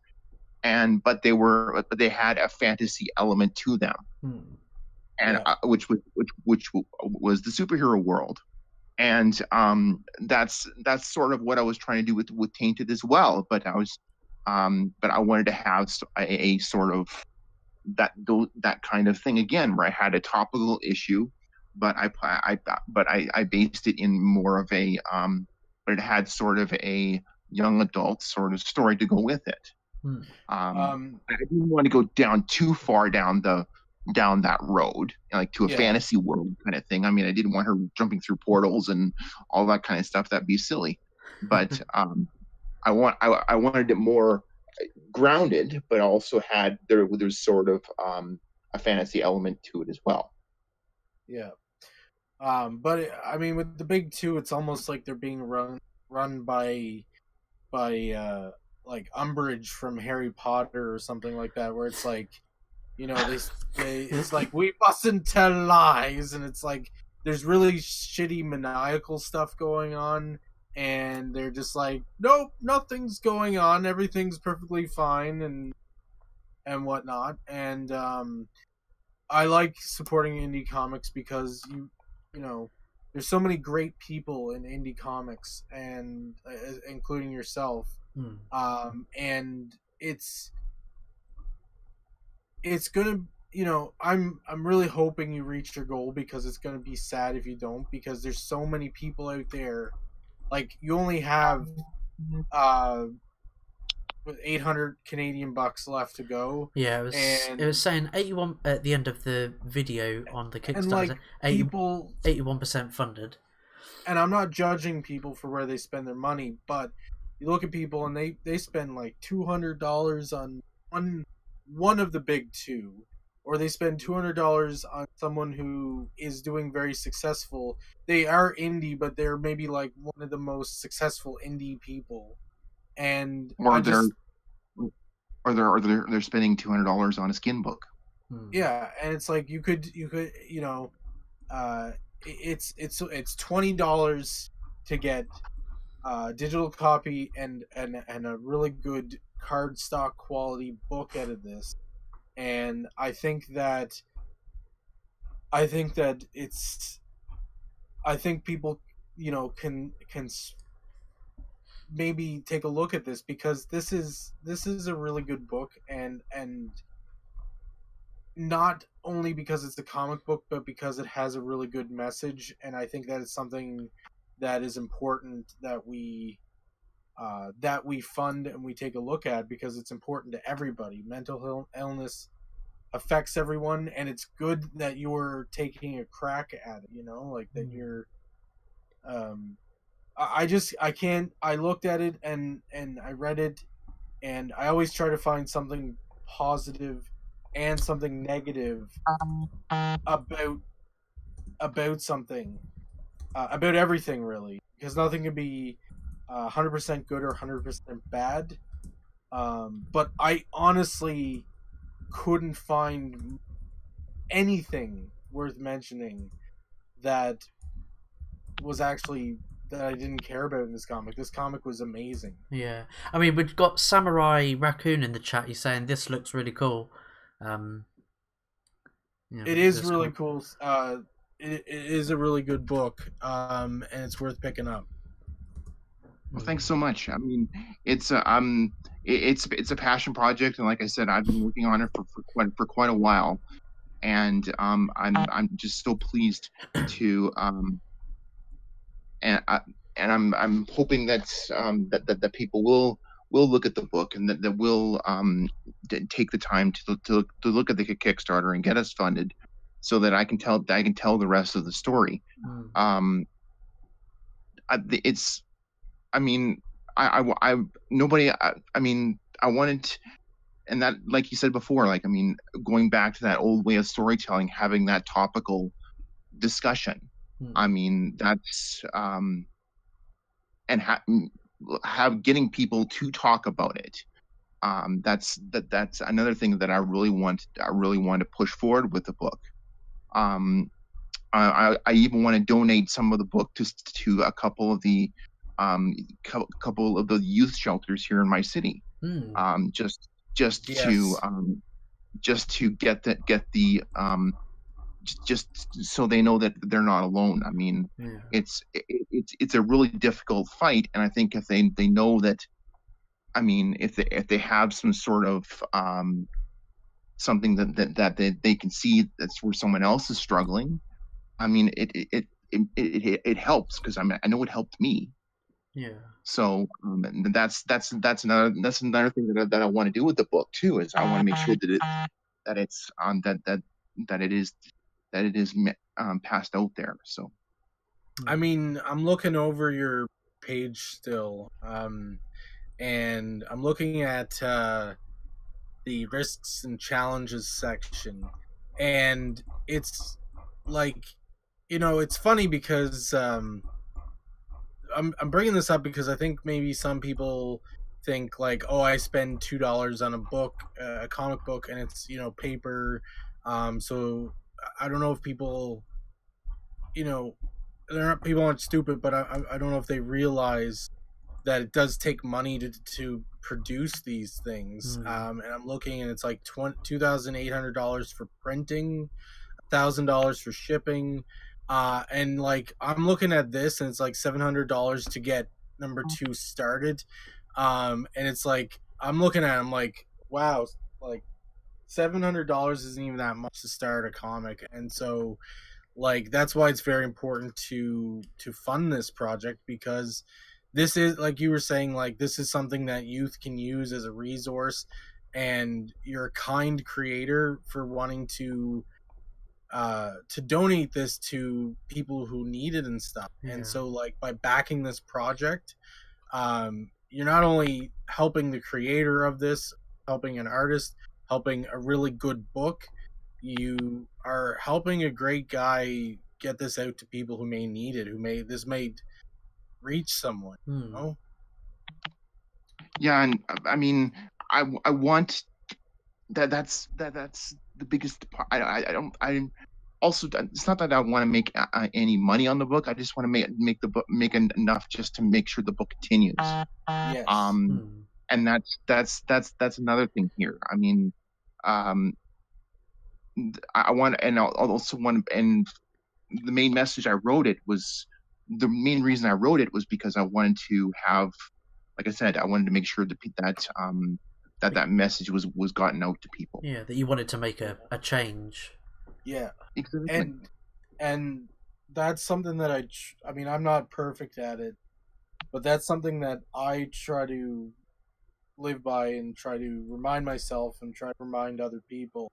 but they had a fantasy element to them, and which was the superhero world. And that's sort of what I was trying to do with Tainted as well. But I wanted to have a sort of that kind of thing again, where I had a topical issue, but I based it in more of a but it had sort of a young adult sort of story to go with it. I didn't want to go down too far down that road, like to a fantasy world kind of thing. I mean, I didn't want her jumping through portals and all that kind of stuff. That'd be silly. But I wanted it more grounded, but also there's sort of a fantasy element to it as well. Yeah. But I mean, with the big two, it's almost like they're being run by like Umbridge from Harry Potter or something like that, where it's like, you know, it's like, we mustn't tell lies, and it's like there's really shitty maniacal stuff going on, and they're just like, nope, nothing's going on, everything's perfectly fine, and whatnot. And I like supporting indie comics because you know, there's so many great people in indie comics, and including yourself. And it's gonna, you know, I'm really hoping you reach your goal, because it's gonna be sad if you don't, because there's so many people out there. Like, you only have 800 Canadian bucks left to go. Yeah, it was saying 81 at the end of the video on the Kickstarter. And like, 81% funded. And I'm not judging people for where they spend their money, but you look at people and they spend like $200 on one of the big two, or they spend $200 on someone who is doing very successful. They are indie, but they're maybe like one of the most successful indie people. And they're spending $200 on a skin book. Yeah, and it's like you could you know, it's $20 to get a digital copy and a really good cardstock quality book out of this. And I think people, you know, can maybe take a look at this, because this is a really good book, and not only because it's a comic book, but because it has a really good message. And I think that is something that is important that we fund and we take a look at, because it's important to everybody. Mental illness affects everyone, and it's good that you're taking a crack at it, you know, like that you're I looked at it and I read it, and I always try to find something positive and something negative about something, about everything, really, because nothing can be 100% good or 100% bad. But I honestly couldn't find anything worth mentioning that I didn't care about in this comic. This comic was amazing. Yeah, I mean, we've got Samurai Raccoon in the chat. He's saying this looks really cool. It is really cool. It is a really good book, and it's worth picking up. Well, thanks so much. I mean, it's a passion project, and like I said, I've been working on it for quite a while. and I'm just so pleased to and I, and I'm hoping that that people will look at the book, and that will take the time to look at the Kickstarter and get us funded, so that I can tell the rest of the story. Um, it's I mean nobody I mean I wanted, and that, like you said before, like, I mean, going back to that old way of storytelling, having that topical discussion. I mean, that's and have getting people to talk about it. That's another thing that I really want to push forward with the book. I even want to donate some of the book to a couple of the couple of the youth shelters here in my city. Just Yes. just to get just so they know that they're not alone. I mean, it's a really difficult fight, and I think if they know that, I mean, if they have some sort of something they can see that's where someone else is struggling. I mean, it helps, because I mean, I know it helped me. Yeah. So and that's another thing that I want to do with the book too, is I want to make sure that it's that it is passed out there. So I mean, I'm looking over your page still, and I'm looking at the risks and challenges section, and it's like, it's funny because I'm bringing this up because I think maybe some people think like, oh, I spend $2 on a book, a comic book, and it's paper, so I don't know if people, they're not, people aren't stupid, but I don't know if they realize that it does take money to produce these things. And I'm looking, and it's like $2,800 for printing, $1,000 for shipping, and like I'm looking at this, and it's like $700 to get number 2 started, and it's like I'm looking at it, I'm like, wow, like $700 isn't even that much to start a comic. And so, like, that's why it's very important to fund this project, because this is, like you were saying, like, this is something that youth can use as a resource, and you're a kind creator for wanting to donate this to people who need it and stuff. And so, like, by backing this project, you're not only helping the creator of this, helping an artist, helping a really good book, you are helping a great guy get this out to people who may need it, this may reach someone. yeah, and I mean, I want that's the biggest part. I don't I also, it's not that I want to make any money on the book. I just want to make the book, enough just to make sure the book continues. Yes. And that's another thing here. I mean, I want, and I also want, and the main message I wrote it was, the main reason I wrote it was because I wanted to have, like I said, I wanted to make sure that message was gotten out to people. Yeah, that you wanted to make a change. Yeah. Exactly. And that's something that I mean, I'm not perfect at it, but that's something that I try to live by, and try to remind myself, and try to remind other people.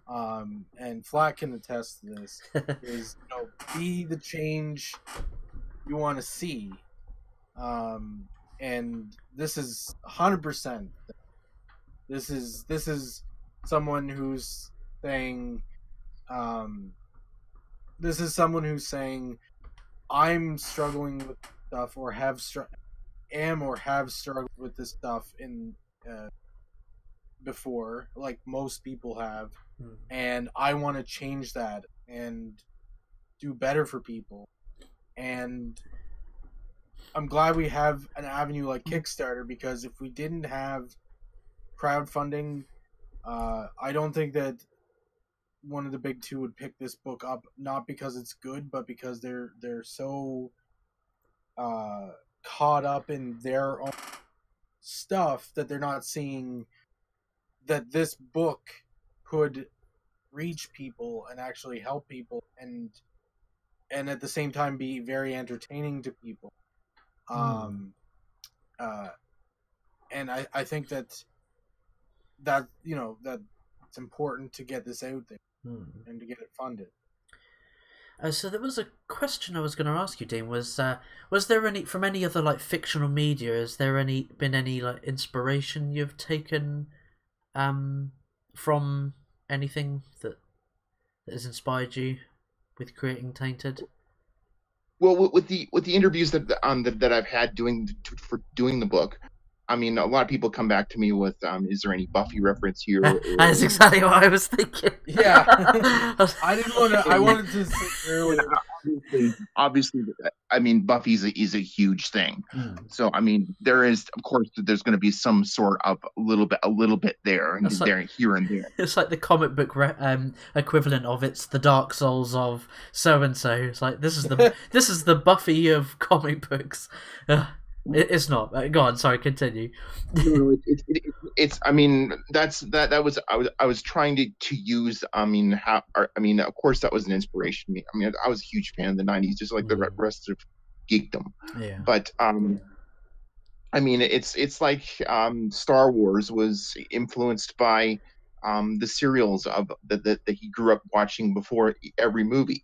And Flat can attest to this, is, be the change you want to see. And this is 100%. This is someone who's saying, this is someone who's saying, I'm struggling with stuff, or have struggled with this stuff in before, like most people have, and I want to change that and do better for people. And I'm glad we have an avenue like Kickstarter, because if we didn't have crowdfunding, I don't think that one of the big two would pick this book up, not because it's good, but because they're so caught up in their own stuff that they're not seeing that this book could reach people and actually help people, and at the same time be very entertaining to people. And I think that you know that it's important to get this out there and to get it funded. So there was a question I was going to ask you, Dean. Was there any from any other like fictional media? Has there been any like inspiration you've taken from anything that has inspired you with creating Tainted? Well, with the interviews that I've had for doing the book, I mean, a lot of people come back to me with, is there any Buffy reference here? That's exactly what I was thinking. Yeah, I didn't want to. I wanted to sit there with obviously, I mean, Buffy is a huge thing. So, I mean, there's going to be some sort of a little bit there and like, here and there. It's like the comic book equivalent of it's the Dark Souls of so and so. It's like this is the Buffy of comic books. It's not. Go on. Sorry. Continue. No, it's. I mean, that was. I was trying to use. I mean, of course, that was an inspiration to me. I mean, I was a huge fan of the '90s, just like the rest of geekdom. Yeah. But I mean, it's like Star Wars was influenced by the serials that he grew up watching before every movie.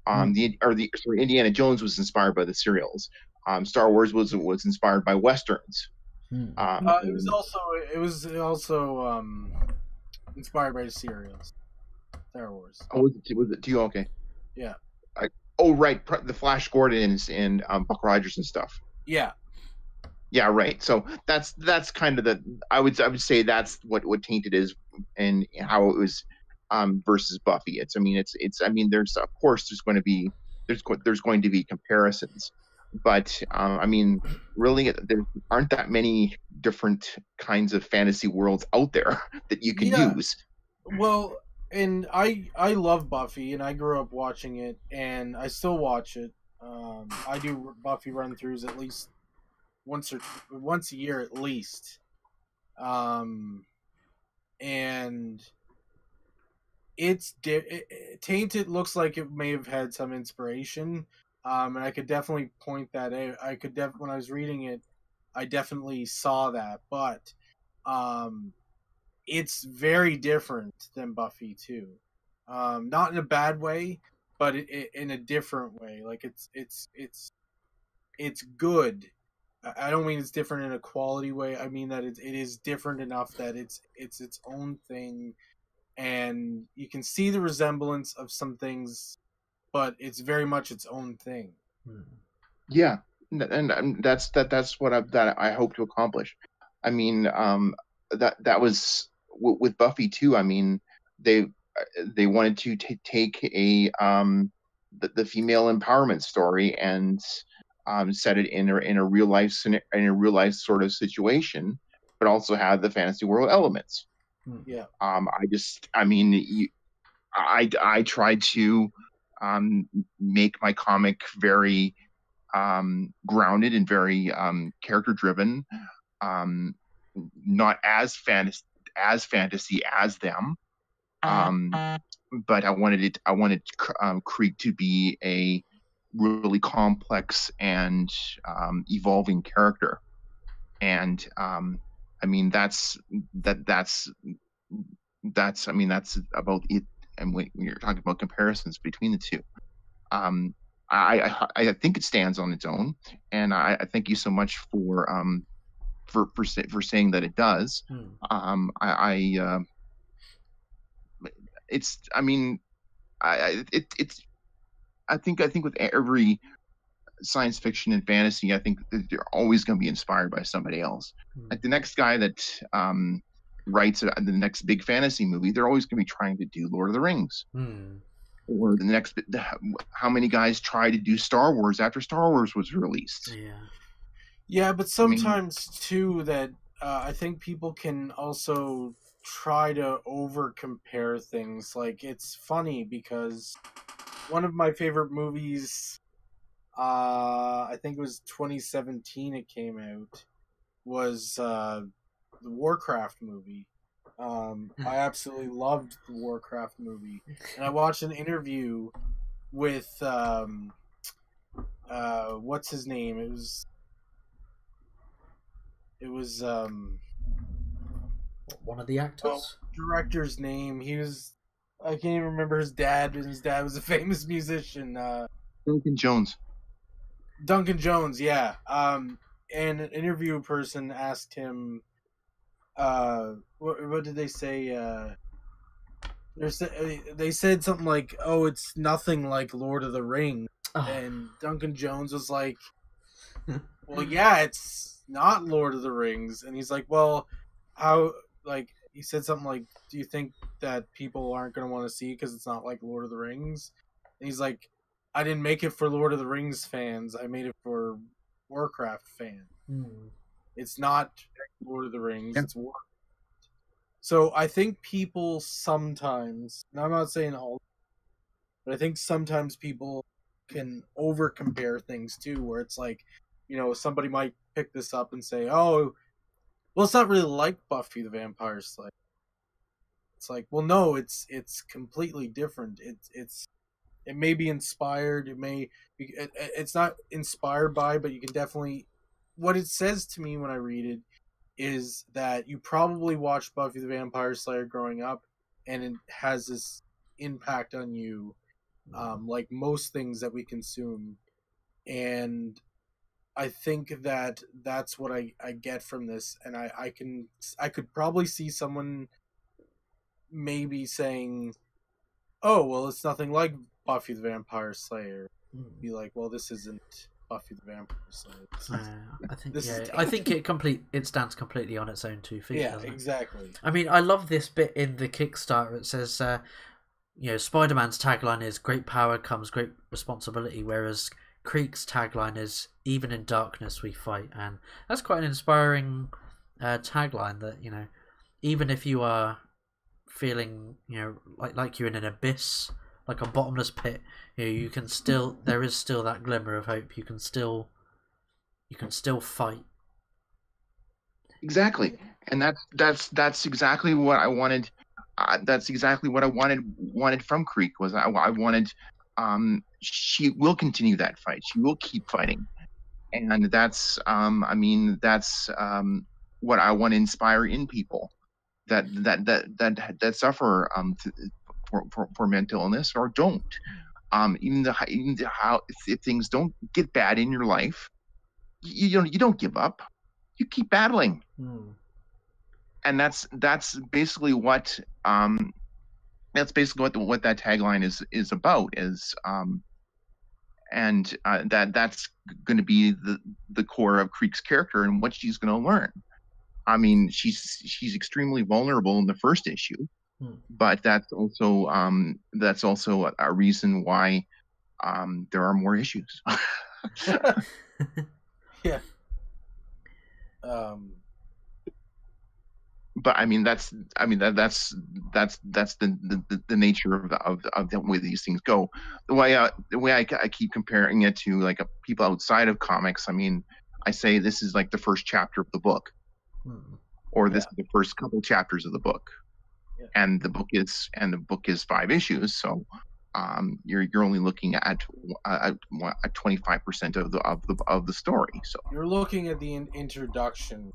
Indiana Jones was inspired by the serials. Star Wars was inspired by westerns. It was also inspired by serials. Star Wars. Oh, was it too? Okay. Yeah. Right, the Flash Gordons and Buck Rogers and stuff. Yeah. Yeah, right. So that's kind of I would say that's what Tainted is and how it was versus Buffy. It's I mean there's of course there's going to be comparisons. But I mean, really, there aren't that many different kinds of fantasy worlds out there that you can use. Well, and I love Buffy, and I grew up watching it, and I still watch it. I do Buffy run-throughs at least once a year at least. And it's Tainted looks like it may have had some inspiration. And I could definitely point that out. When I was reading it, I definitely saw that, but it's very different than Buffy too. Not in a bad way, but in a different way. Like it's good. I don't mean it's different in a quality way. I mean that it is different enough that it's its own thing, and you can see the resemblance of some things, but it's very much its own thing. Yeah, and that's what I hope to accomplish. I mean, that was with Buffy too. I mean, they wanted to take the female empowerment story and set it in a real life sort of situation, but also have the fantasy world elements. Yeah. I tried to make my comic very grounded and very character driven, not as fantasy as them, but I wanted Krieg to be a really complex and evolving character, and I mean that's about it. And when you're talking about comparisons between the two, I think it stands on its own, and I thank you so much for saying that it does. I think with every science fiction and fantasy, I think that they're always going to be inspired by somebody else. Like the next guy that writes the next big fantasy movie, they're always going to be trying to do Lord of the Rings. Or the next, how many guys try to do Star Wars after Star Wars was released? Yeah, but sometimes too that I think people can also try to over compare things. Like it's funny because one of my favorite movies, I think it was 2017 it came out, was the Warcraft movie. I absolutely loved the Warcraft movie, and I watched an interview with what's his name? It was one of the actors. Director's name. I can't even remember his dad, and his dad was a famous musician. Duncan Jones. Duncan Jones, yeah. And an interview person asked him, what did they say? They said something like, "Oh, it's nothing like Lord of the Rings," and Duncan Jones was like, "Well, yeah, it's not Lord of the Rings," and he's like, "Well, how?" Like he said something like, "Do you think that people aren't going to want to see because it's not like Lord of the Rings?" And he's like, "I didn't make it for Lord of the Rings fans. I made it for Warcraft fans. It's not Lord of the Rings. It's Warcraft." So I think people sometimes, and I'm not saying all, but I think sometimes people can over compare things too, where it's like, somebody might pick this up and say, "Oh, well, it's not really like Buffy the Vampire Slayer." It's like, well, no, it's completely different. It may be inspired. It's not inspired by, but you can definitely. What it says to me when I read it is that you probably watched Buffy the Vampire Slayer growing up, and it has this impact on you, like most things that we consume. And I think that that's what I get from this, and I could probably see someone maybe saying, "Oh, well, it's nothing like Buffy the Vampire Slayer." Be like, "Well, this isn't Buffy the Vampire Slayer." I think it stands completely on its own 2 feet. Yeah, exactly. I mean, I love this bit in the Kickstarter. It says, Spider-Man's tagline is "Great power comes great responsibility," whereas Creek's tagline is "Even in darkness we fight," and that's quite an inspiring tagline. That even if you are feeling like you're in an abyss, like a bottomless pit, you can still, there is still that glimmer of hope. You can still fight. Exactly, and that's exactly what I wanted. That's exactly what I wanted from Creek. Was I wanted she will continue that fight. She will keep fighting, and that's what I want to inspire in people that suffer for mental illness or don't. Even how if things don't get bad in your life, you don't give up. You keep battling, and that's basically what that tagline is about. That's going to be the core of Creek's character and what she's going to learn. I mean, she's extremely vulnerable in the first issue, but that's also a reason why there are more issues. Yeah. But I mean that's the nature of the way these things go. The way I keep comparing it to like people outside of comics. I mean, I say this is like the first chapter of the book, or this is the first couple chapters of the book, and the book is 5 issues. So you're only looking at 25% of the story. So you're looking at the introduction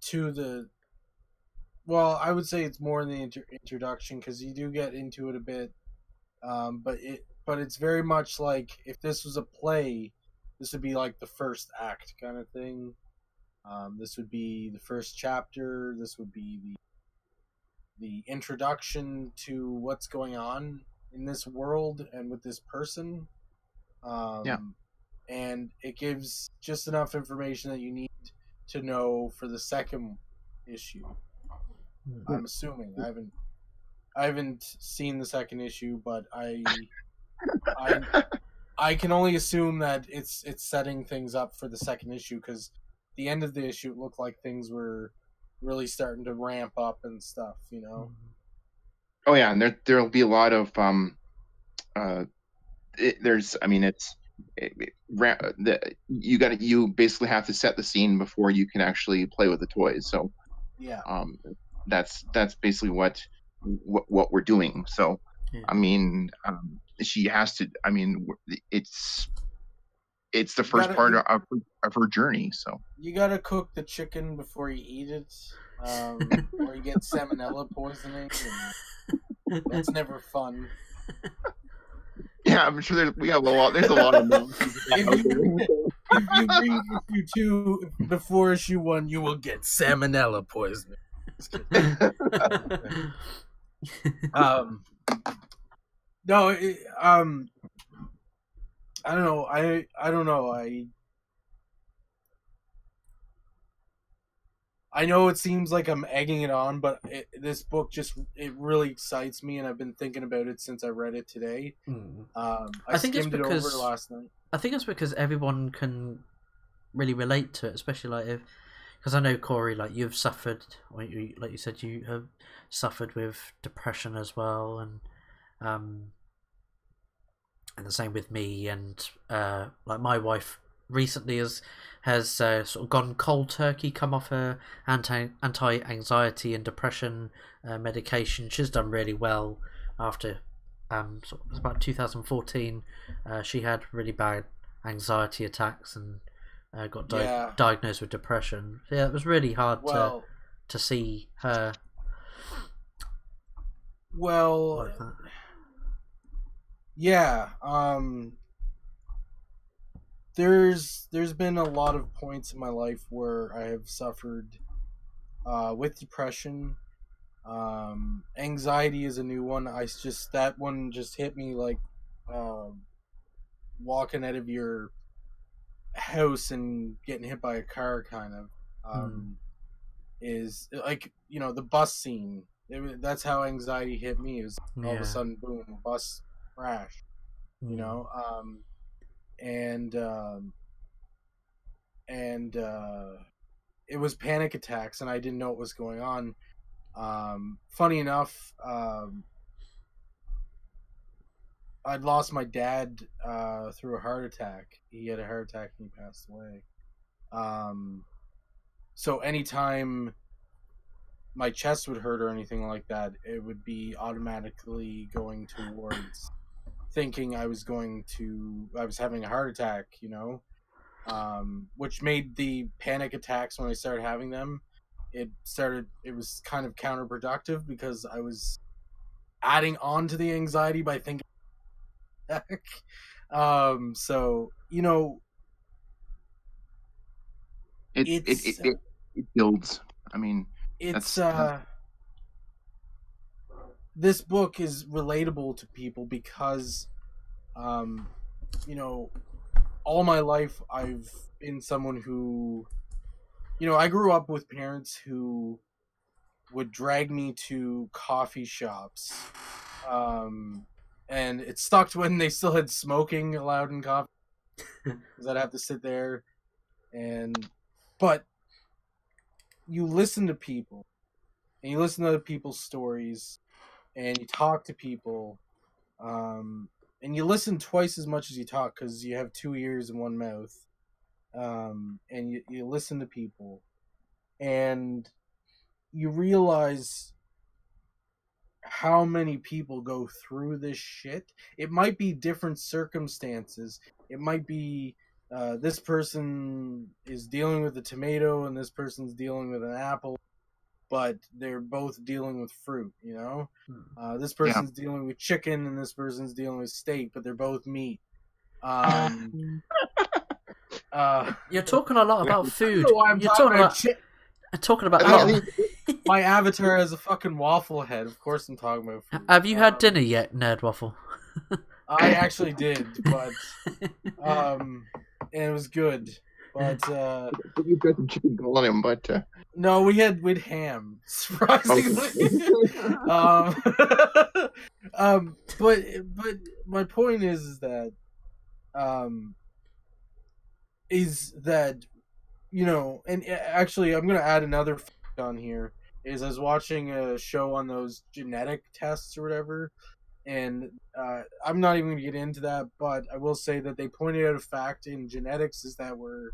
to the. Well, I would say it's more in the introduction because you do get into it a bit, but it's very much like if this was a play, this would be like the first act kind of thing. This would be the first chapter. This would be the introduction to what's going on in this world and with this person. And it gives just enough information that you need to know for the second issue. I'm assuming. I haven't seen the second issue, but I can only assume that it's setting things up for the second issue, because the end of the issue it looked like things were really starting to ramp up and stuff, Oh yeah, and there'll be a lot of you basically have to set the scene before you can actually play with the toys. So Yeah. That's basically what we're doing. So, Yeah. I mean, she has to. I mean, it's the first part of her journey. So you gotta cook the chicken before you eat it, or you get salmonella poisoning, and that's never fun. yeah, I'm sure there's a lot of If you bring issue 2 before issue 1, you will get salmonella poisoning. No, I don't know. I don't know. I know it seems like I'm egging it on, but this book it really excites me, and I've been thinking about it since I read it today. I think it's skimmed it because over last night. I think it's because everyone can really relate to it, especially like because I know Corey, like you've suffered, like you said, you have suffered with depression as well, and the same with me, and like my wife recently has sort of gone cold turkey, come off her anti-anxiety and depression medication. She's done really well after sort of, it was about 2014. She had really bad anxiety attacks and got diagnosed with depression. Yeah, it was really hard to see her. Well, like that. Yeah, there's been a lot of points in my life where I have suffered with depression. Anxiety is a new one. That one just hit me like walking out of your house and getting hit by a car, kind of. Is like, the bus scene. That's how anxiety hit me. It was all of a sudden, boom, bus crash. And it was panic attacks, and I didn't know what was going on. Funny enough, I'd lost my dad through a heart attack. He had a heart attack and he passed away. So anytime my chest would hurt or anything like that, it would be automatically going towards thinking I was having a heart attack, which made the panic attacks, when I started having them, it was kind of counterproductive because I was adding on to the anxiety by thinking so it builds. I mean, it's this book is relatable to people because all my life I've been someone who, I grew up with parents who would drag me to coffee shops, and it sucked when they still had smoking allowed in coffee because I'd have to sit there, but you listen to people and you listen to other people's stories and you talk to people, and you listen twice as much as you talk because you have 2 ears and 1 mouth, and you listen to people and you realize how many people go through this shit. It might be different circumstances. It might be this person is dealing with a tomato and this person's dealing with an apple, but they're both dealing with fruit, this person's dealing with chicken and this person's dealing with steak, but they're both meat. You're talking a lot about food. You're talking about my avatar has a fucking waffle head. Of course I'm talking about food. Have you had dinner yet, Nerd Waffle? I actually did, but and it was good. But you've got some chicken on him, but no, we had ham, surprisingly. But my point is that and actually I'm gonna add another fact on here. I was watching a show on those genetic tests or whatever, and I'm not even gonna get into that, but I will say that they pointed out a fact in genetics is that we're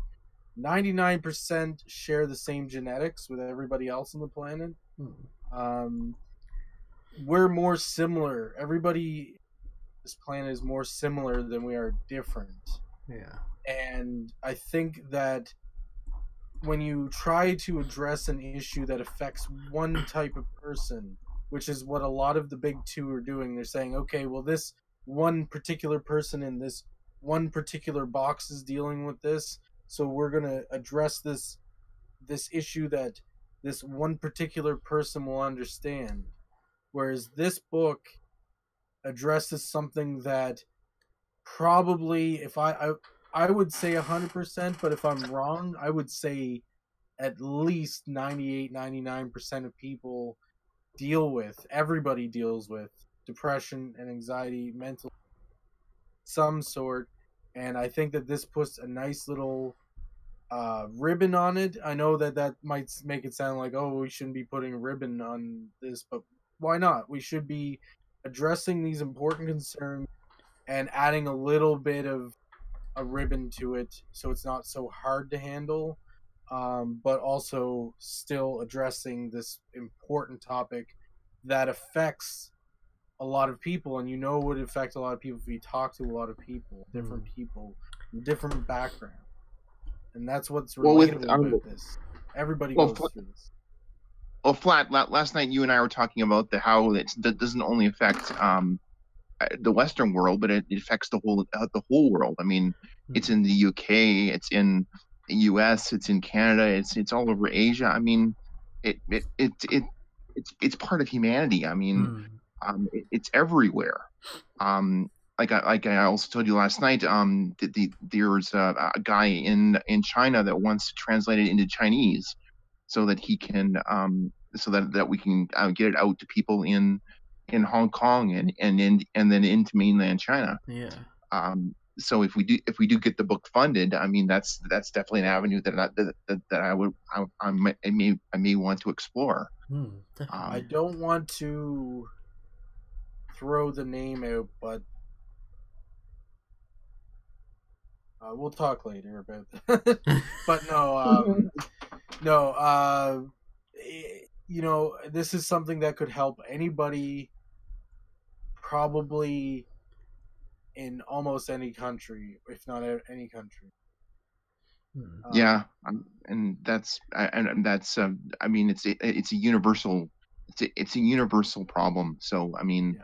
99% share the same genetics with everybody else on the planet. We're more similar. Everybody on this planet is more similar than we are different. Yeah. And I think that when you try to address an issue that affects one type of person, which is what a lot of the big two are doing, they're saying, okay, well, this one particular person in this one particular box is dealing with this, so we're going to address this issue that this one particular person will understand. Whereas this book addresses something that probably, if I would say 100%, but if I'm wrong, I would say at least 98, 99% of people deal with, everybody deals with depression and anxiety, mental, some sort. And I think that this puts a nice little ribbon on it. I know that might make it sound like, oh, we shouldn't be putting a ribbon on this, but why not? We should be addressing these important concerns and adding a little bit of a ribbon to it so it's not so hard to handle, but also still addressing this important topic that affects a lot of people, and would affect a lot of people if you talk to a lot of people, different people, different background. And that's what's relatable about this. Everybody goes through this. Well, Flat, last night you and I were talking about how that doesn't only affect the Western world, but it affects the whole world. I mean, it's in the UK, it's in the US, it's in Canada, it's all over Asia. I mean, it's part of humanity. I mean, it's everywhere. Like I also told you last night, there's a guy in China that wants to translate it into Chinese, so that he can so that we can get it out to people in Hong Kong and then into mainland China. Yeah. So if we do get the book funded, I mean that's definitely an avenue that I may want to explore. I don't want to throw the name out, but we'll talk later about that. But this is something that could help anybody, probably in almost any country, if not any country. Yeah, and that's I mean it's a universal problem. So I mean,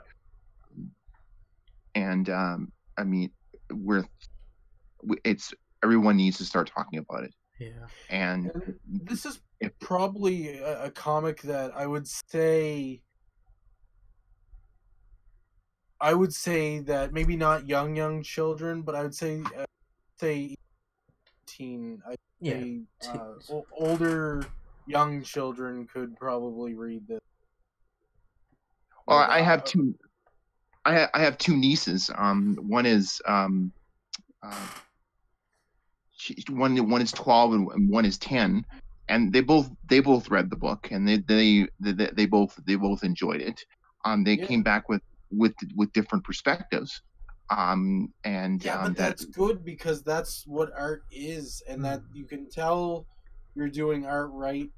and I mean everyone needs to start talking about it. Yeah, and this is probably a comic that I would say that maybe not young children, but I would say teen. Older young children could probably read this. Well, I have two. I have two nieces. One is one is 12 and one is 10, and they both read the book, and they both enjoyed it. They came back with different perspectives. That's good, because that's what art is, and that you can tell you're doing art right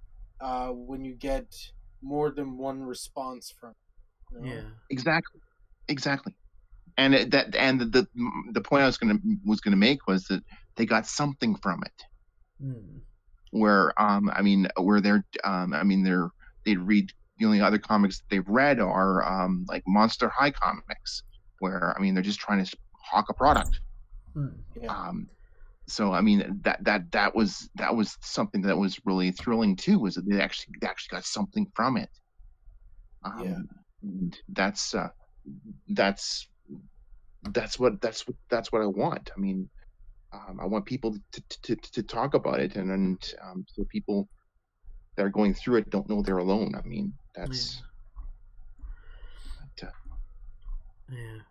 when you get more than one response from it, Yeah, exactly. And the point I was gonna make was that they got something from it. Where they read, the only other comics they've read are like Monster High comics, where they're just trying to hawk a product. So I mean that was something that was really thrilling too, was that they actually got something from it. And that's what I want. I mean, I want people to talk about it, and so people that are going through it don't know they're alone. I mean, that's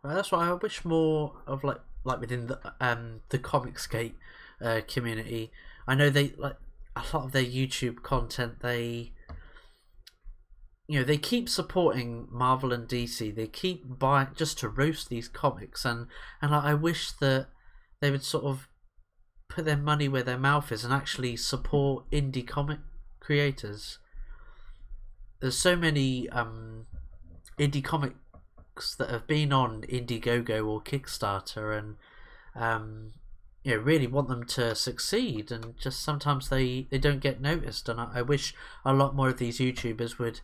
well, that's why I wish more of like within the Comicsgate community. I know they like a lot of their YouTube content. They keep supporting Marvel and DC. They keep buying just to roast these comics, and I wish that they would sort of put their money where their mouth is and actually support indie comic creators. There's so many indie comics that have been on Indiegogo or Kickstarter, and really want them to succeed, and just sometimes they don't get noticed. And I wish a lot more of these YouTubers would.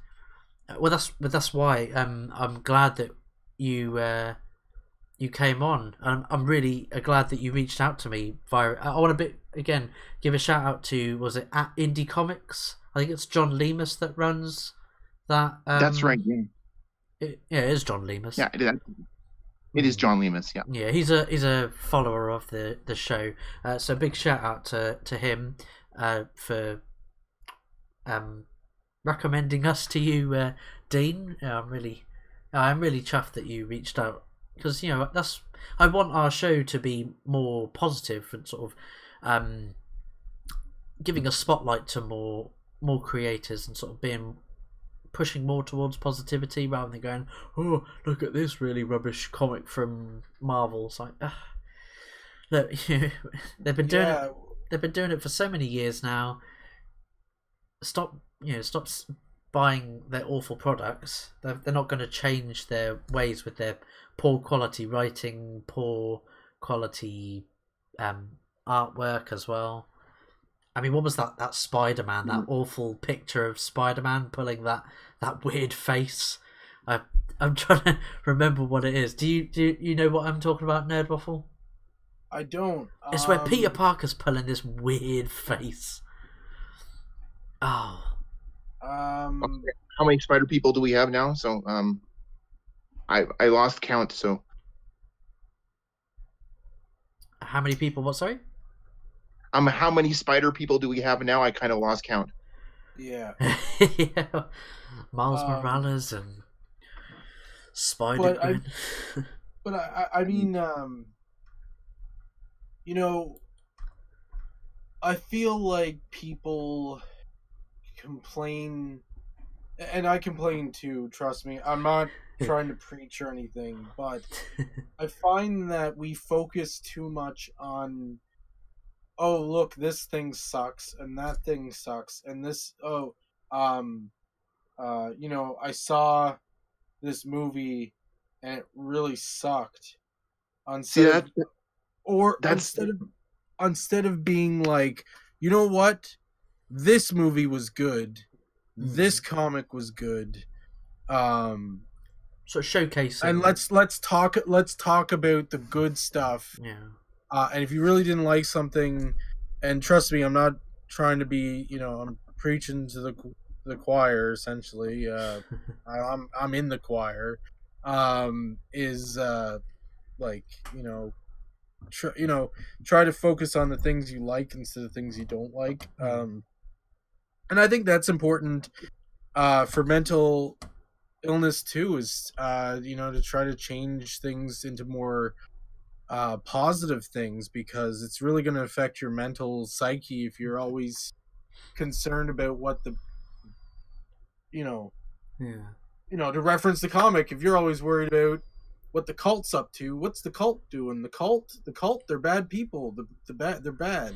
Well, that's why I'm glad that you came on. I'm really glad that you reached out to me via. I want to give a shout out to, was it at Indie Comics? I think it's John Lemus that runs that. That's right. Yeah. It is John Lemus. Yeah, it is John Lemus. Yeah. Yeah, he's a follower of the show. So big shout out to him for recommending us to you, Dean. I'm really chuffed that you reached out, because I want our show to be more positive and sort of giving a spotlight to more creators, and sort of pushing more towards positivity rather than going, oh, look at this really rubbish comic from Marvel. It's like, look, they've been doing it. They've been doing it for so many years now. Stop buying their awful products. They're not going to change their ways with their poor quality writing, poor quality artwork as well. I mean, what was that Spider-Man, that awful picture of Spider-Man pulling that weird face? I'm trying to remember what it is. Do you know what I'm talking about, Nerd Waffle? I don't. It's where Peter Parker's pulling this weird face. Oh. How many spider people do we have now? So I lost count. So how many people? What? Sorry. How many spider people do we have now? I kind of lost count. Yeah. Yeah. Miles Morales and Spider-Man. But I mean, I feel like people complain, and I complain too, trust me. I'm not trying to preach or anything, but I find that we focus too much on, oh, look, this thing sucks, and that thing sucks, and this, I saw this movie, and it really sucked. Instead of being like, you know what, this movie was good, this comic was good, so showcasing, and let's talk about the good stuff. Yeah. And if you really didn't like something, and trust me, I'm not trying to be, I'm preaching to the choir essentially. I'm in the choir. Try to focus on the things you like instead of things you don't like. And I think that's important for mental illness too, is to try to change things into more positive things, because it's really going to affect your mental psyche if you're always concerned about what the to reference the comic, if you're always worried about what the cult's up to, what's the cult doing? The cult, they're bad people. They're bad.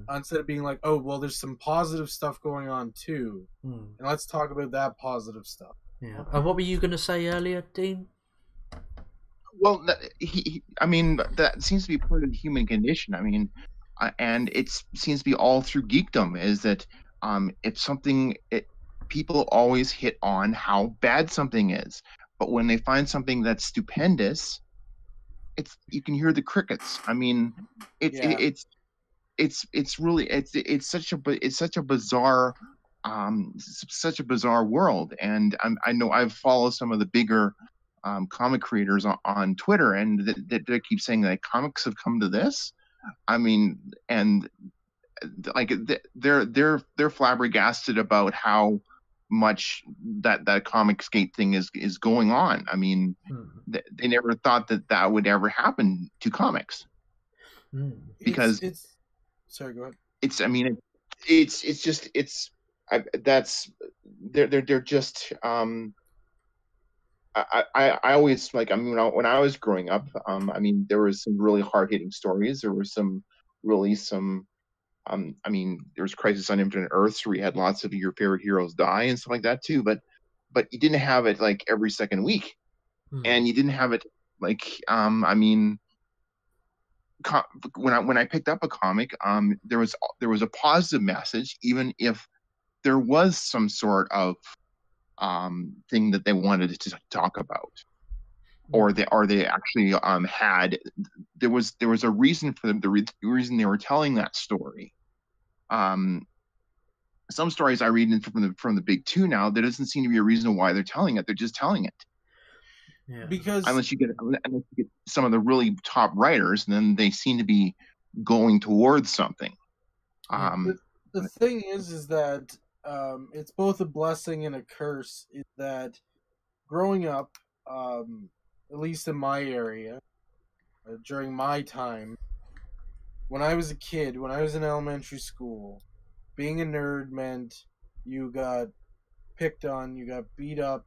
Instead of being like, oh, well, there's some positive stuff going on too, and let's talk about that positive stuff. Yeah. What were you going to say earlier, Dean? Well, that seems to be part of the human condition. I mean, and it seems to be all through geekdom, is that if something, people always hit on how bad something is, but when they find something that's stupendous, you can hear the crickets. I mean, it's such a bizarre world. And I know I've followed some of the bigger comic creators on Twitter, and they keep saying that comics have come to this. I mean, and like they're flabbergasted about how much that Comicsgate thing is going on. I mean, they never thought that would ever happen to comics, because sorry, go ahead. They're just I always, like, I mean, when I was growing up, I mean, there was some really hard-hitting stories. There were some release some. I mean, there was Crisis on Infinite Earths where you had lots of your favorite heroes die and stuff like that too. But you didn't have it like every second week, and you didn't have it like I mean, when I picked up a comic, there was a positive message, even if there was some sort of thing that they wanted to talk about, or they actually had there was a reason for them, the reason they were telling that story. Some stories I read from the big two now, there doesn't seem to be a reason why they're telling it. They're just telling it. Yeah. Because unless you get some of the really top writers, and then they seem to be going towards something. The thing is that it's both a blessing and a curse. Is that growing up, at least in my area, during my time, when I was a kid, when I was in elementary school, being a nerd meant you got picked on, you got beat up,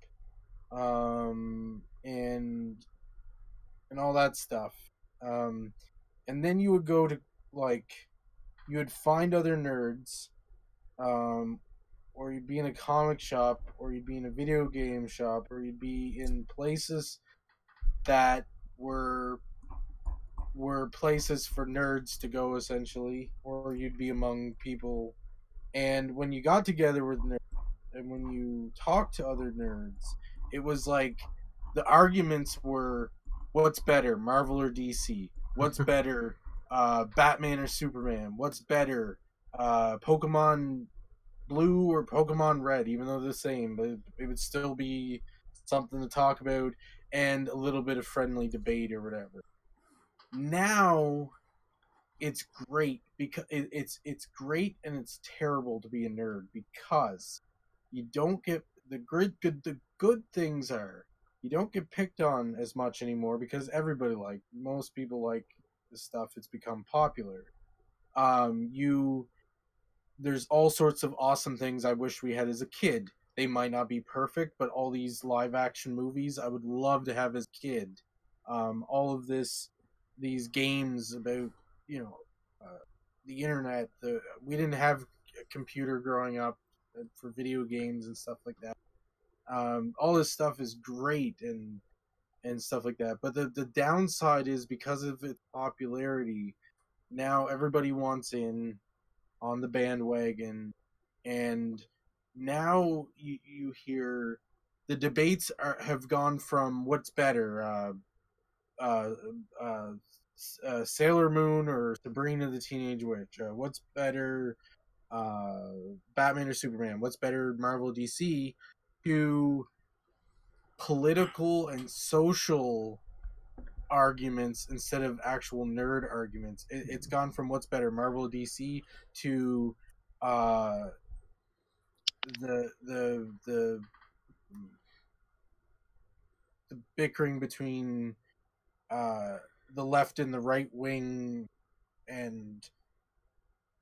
and all that stuff. And then you would go to, like, you would find other nerds, or you'd be in a comic shop, or you'd be in a video game shop, or you'd be in places that were places for nerds to go, essentially, or you'd be among people. And when you got together with nerds, and when you talked to other nerds, it was like the arguments were, what's better, Marvel or DC? What's better, Batman or Superman? What's better, Pokemon Blue or Pokemon Red? Even though they're the same, but it would still be something to talk about, and a little bit of friendly debate or whatever. Now it's great because it's great, and it's terrible to be a nerd because you don't get the good things are you don't get picked on as much anymore because most people like this stuff. It's become popular. There's all sorts of awesome things I wish we had as a kid. They might not be perfect, but all these live action movies I would love to have as a kid. All of these games about, the internet. We didn't have a computer growing up for video games and stuff like that. All this stuff is great and stuff like that. But the downside is, because of its popularity, now everybody wants in on the bandwagon, and now you hear the debates have gone from what's better, Sailor Moon or Sabrina the Teenage Witch, what's better, Batman or Superman, what's better, Marvel, DC, to political and social arguments instead of actual nerd arguments. It's gone from what's better, Marvel, DC, to the bickering between the left and the right wing, and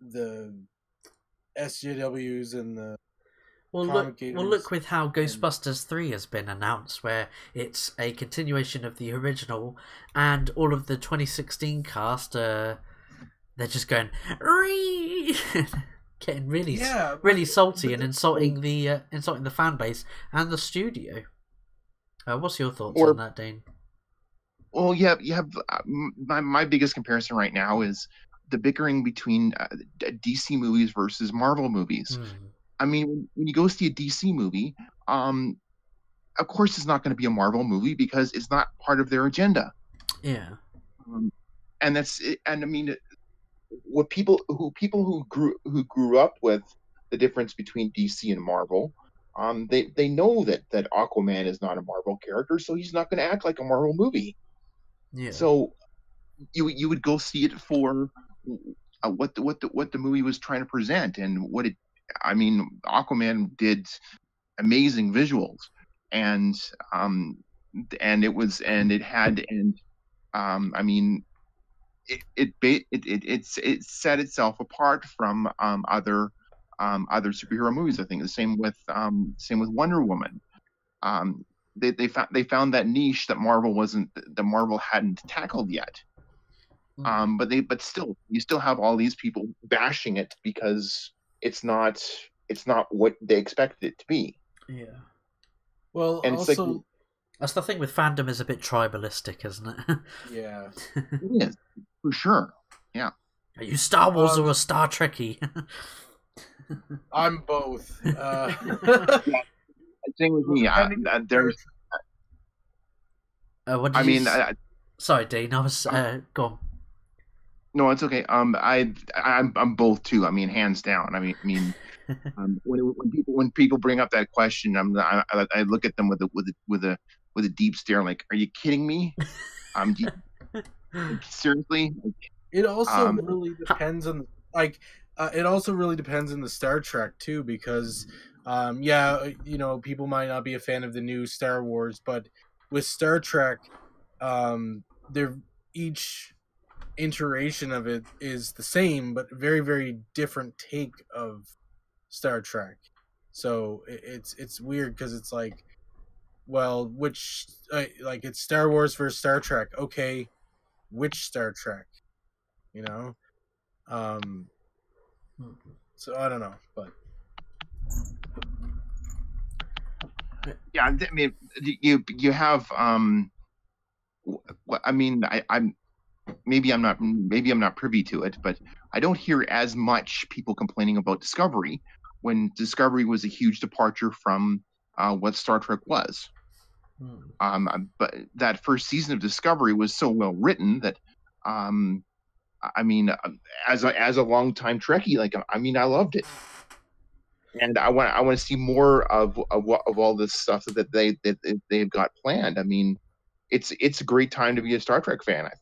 the SJWs and the look with how Ghostbusters 3 has been announced, where it's a continuation of the original, and all of the 2016 cast, they're just going getting really salty and insulting the fan base and the studio. What's your thoughts on that, Dane? Well, you have my biggest comparison right now is the bickering between DC movies versus Marvel movies. I mean, when you go see a DC movie, of course it's not going to be a Marvel movie because it's not part of their agenda. Yeah. And that's it. And I mean, what people who grew up with the difference between DC and Marvel, they know that Aquaman is not a Marvel character, so he's not going to act like a Marvel movie. Yeah. So you would go see it for what the movie was trying to present, and I mean, Aquaman did amazing visuals, and I mean, it set itself apart from other superhero movies. I think the same with Wonder Woman. They found that niche that Marvel hadn't tackled yet. But still, you still have all these people bashing it because it's not what they expected it to be. Yeah. Well, And it's like, also, That's the thing with fandom, is a bit tribalistic, isn't it? yeah. it is, for sure. Yeah. Are you Star Wars or a Star Trekkie? I'm both. Same with me. There's, what did I you mean, Sorry, Dean. I was go on. no, it's okay. I'm both too. I mean, hands down. I mean, when people bring up that question, I look at them with a deep stare, like, are you kidding me? Seriously? It also really depends on it also really depends on the Star Trek too, because yeah, you know, people might not be a fan of the new Star Wars, but with Star Trek, they're each iteration of it is the same, but very, very different take of Star Trek. So it's weird because it's like, well, which like it's Star Wars versus Star Trek. Okay, which Star Trek? You know, so I don't know, but yeah, I mean, you have I mean, I'm maybe I'm not privy to it, but I don't hear as much people complaining about Discovery when Discovery was a huge departure from what Star Trek was. But that first season of Discovery was so well written that I mean, as a longtime Trekkie, like, I mean, I loved it, and I want to see more of all this stuff that they've got planned. I mean, it's a great time to be a Star Trek fan, I think.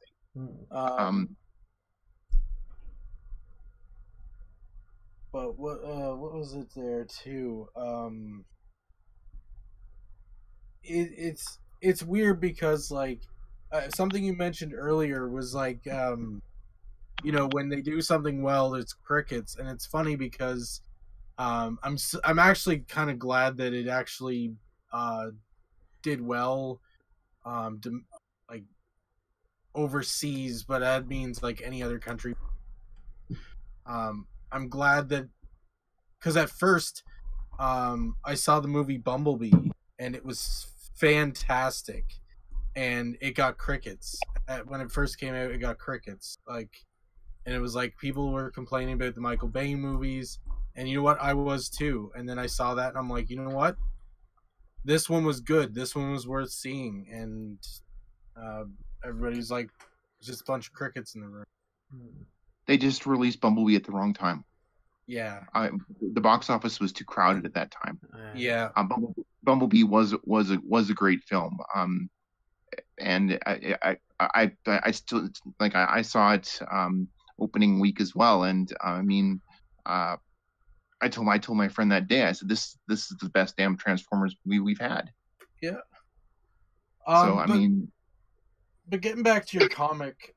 But what was it there too? It's weird because like something you mentioned earlier was like you know, when they do something well, it's crickets, and it's funny because I'm actually kind of glad that it actually did well, like overseas, but that means like any other country. I'm glad that, because at first I saw the movie Bumblebee and it was fantastic, and it got crickets. When it first came out, it got crickets. Like, and it was like people were complaining about the Michael Bay movies, and you know what, I was too. And then I saw that and I'm like, you know what, this one was good, this one was worth seeing. And everybody's like, just a bunch of crickets in the room. They just released Bumblebee at the wrong time. Yeah. The box office was too crowded at that time. Yeah. Bumblebee was a great film. And I still, like, I saw it opening week as well. And I mean, I told my friend that day, I said, this is the best damn Transformers movie we've had. Yeah. So I mean, but getting back to your comic,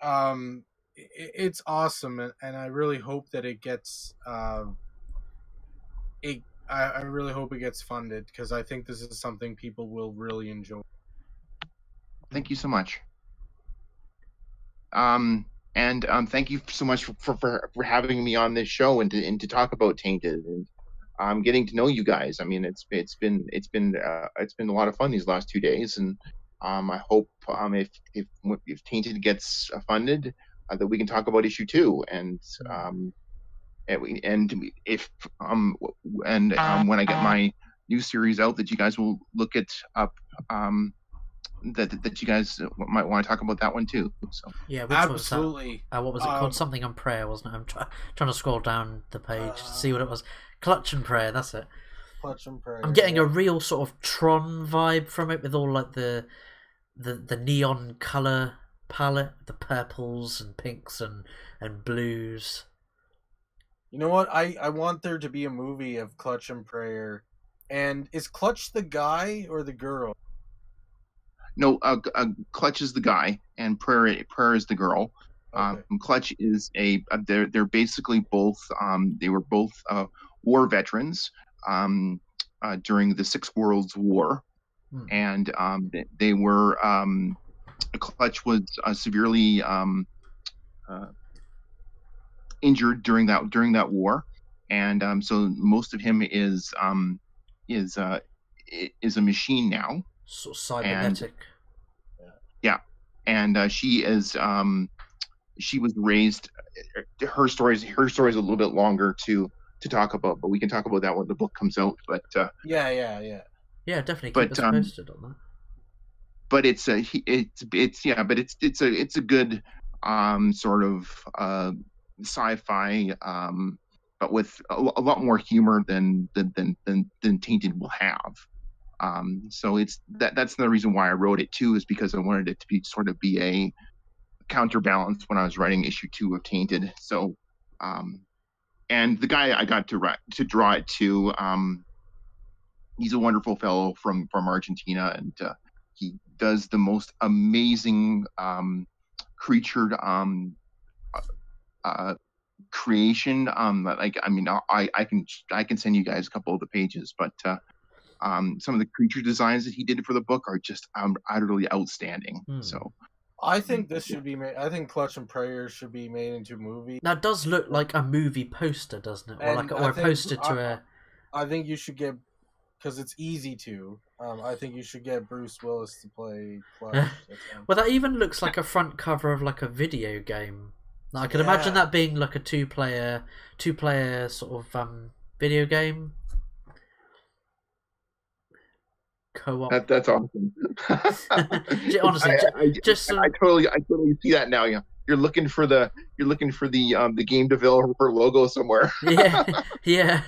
it's awesome, and I really hope that it gets I really hope it gets funded, because I think this is something people will really enjoy. Thank you so much. And thank you so much for having me on this show and to talk about Tainted, and getting to know you guys. I mean, it's been a lot of fun these last 2 days, and I hope if Tainted gets funded, that we can talk about issue 2, and if when I get my new series out, that you guys will look it up. That you guys might want to talk about that one too. So yeah, which absolutely. Was that? What was it called? Something on prayer, wasn't it? I'm trying to scroll down the page to see what it was. Clutch and Prayer. That's it. Clutch and Prayer. I'm getting a real sort of Tron vibe from it, with all like the neon color palette, the purples and pinks and blues. You know what? I want there to be a movie of Clutch and Prayer. And is Clutch the guy or the girl? No, Clutch is the guy, and Prayer is the girl. Okay. Clutch is they're basically both they were both war veterans during the Six Worlds War, and they were Clutch was severely injured during that war, and so most of him is a machine now, sort of cybernetic. And she was raised. Her story's a little bit longer to talk about, but we can talk about that when the book comes out. But yeah, definitely keep us posted on that. But it's a good sort of sci-fi, but with a lot more humor than Tainted will have. So that's another reason why I wrote it too, is because I wanted it to be sort of be a counterbalance when I was writing issue 2 of Tainted. So, and the guy I got to draw it to, he's a wonderful fellow from Argentina, and he does the most amazing creature creation. I can send you guys a couple of the pages, but some of the creature designs that he did for the book are just utterly outstanding. So I think this should be made. I think Clutch and Prayer should be made into a movie. Now, it does look like a movie poster, doesn't it? Or a poster to a. I think you should get, because it's easy to. I think you should get Bruce Willis to play Clutch. Well, that even looks like a front cover of like a video game. Like, I could imagine that being like a two-player sort of video game. Co-op. That's awesome. Honestly, I totally see that now. Yeah, you're looking for the game developer logo somewhere. yeah.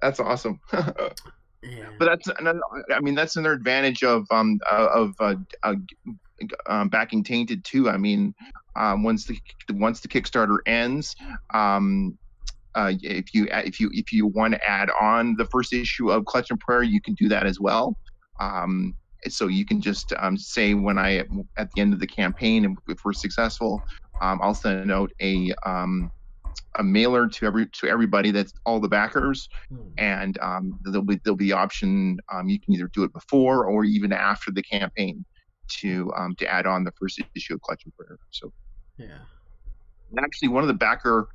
That's awesome. Yeah. But that's another advantage of backing Tainted too. I mean, once the Kickstarter ends, if you want to add on the first issue of Clutch and Prayer, you can do that as well. So you can just say, when at the end of the campaign, and if we're successful, I'll send out a mailer to everybody, that's all the backers, and there'll be the option, you can either do it before or even after the campaign to add on the first issue of Clutch and Prayer. So yeah, actually one of the backer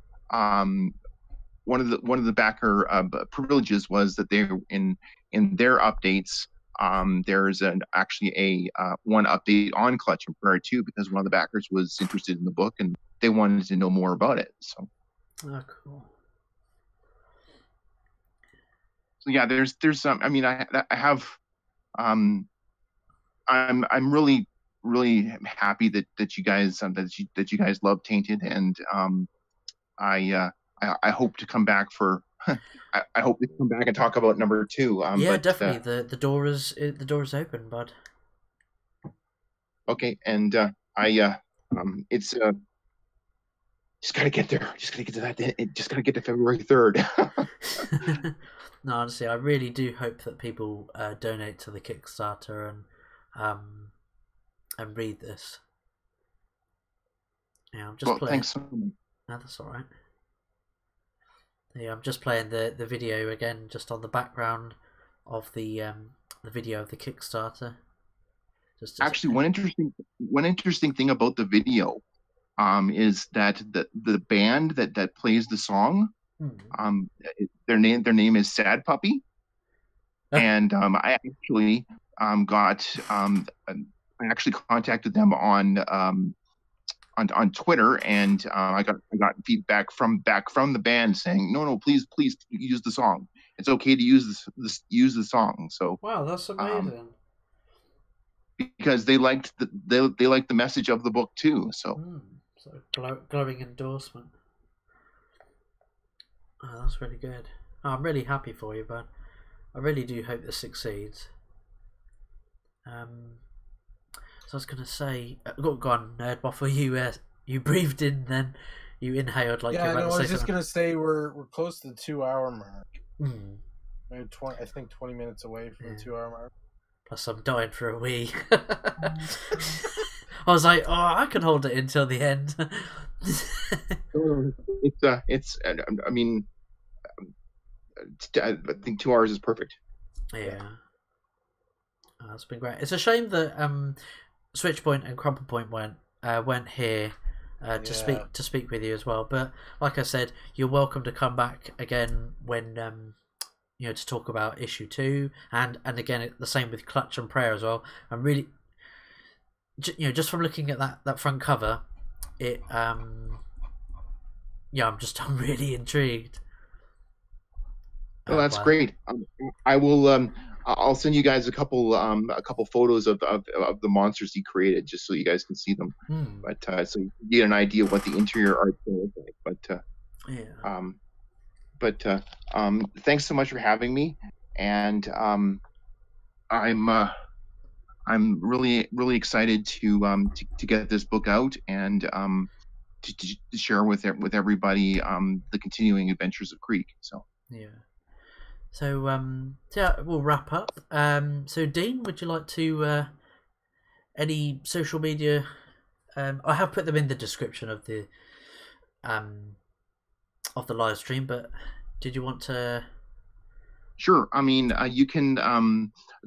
privileges was that they in their updates, there's actually a one update on Clutch and Prayer too, because one of the backers was interested in the book and they wanted to know more about it. So cool. So yeah, there's some. I mean, I have. I'm really happy that you guys that you guys love Tainted, and I hope to come back for. I hope to come back and talk about number 2. Yeah, but, definitely. The door is open, bud. Okay, and it's just gotta get there. Just gotta get to that. Just gotta get to February 3rd. No, honestly, I really do hope that people donate to the Kickstarter and read this. Yeah, I'm just playing. Thanks so much. No, that's all right. Yeah, I'm just playing the video again, just on the background of the video of the Kickstarter. Actually, one interesting thing about the video is that the band that plays the song, their name is Sad Puppy, and I actually I actually contacted them on Twitter, and I got feedback from the band saying, no, please use the song. It's okay to use the song. So wow, that's amazing. Because they liked the message of the book too. So glowing endorsement. Oh, that's really good. Oh, I'm really happy for you, bud. I really do hope this succeeds. So I was gonna say, go on, Nerd Waffle. You breathed in, then you inhaled like. Yeah, I was just gonna say we're close to the 2-hour mark. Maybe I think 20 minutes away from the 2-hour mark. Plus, I'm dying for a wee. I was like, oh, I can hold it until the end. I mean, I think 2 hours is perfect. Yeah. Oh, that's been great. It's a shame that Switchpoint and Crumplepoint went here to speak with you as well. But like I said, you're welcome to come back again when to talk about issue 2, and again the same with Clutch and Prayer as well. I'm really, just from looking at that front cover, I'm really intrigued. Well, that's great. I will. I'll send you guys a couple photos of the monsters he created, just so you guys can see them. But so you get an idea of what the interior art looks like. But thanks so much for having me, and I'm really excited to get this book out and to share with everybody the continuing adventures of Creek. So So we'll wrap up. So Dean, would you like to any social media? I have put them in the description of the live stream, but did you want to? Sure. I mean, you can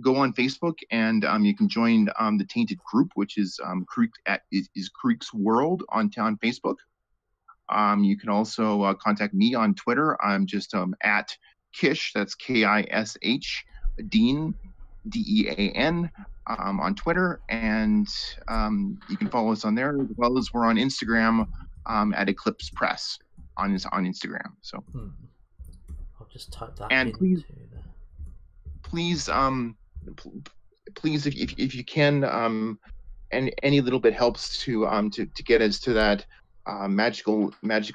go on Facebook and you can join the Tainted group, which is Creek's World on Facebook. You can also contact me on Twitter. I'm just at Kish. That's Kish. Dean, Dean, on Twitter, and you can follow us on there, as well as we're on Instagram at Eclipse Press on Instagram. So I'll just type that. And please, if you can, and any little bit helps to get us to that magical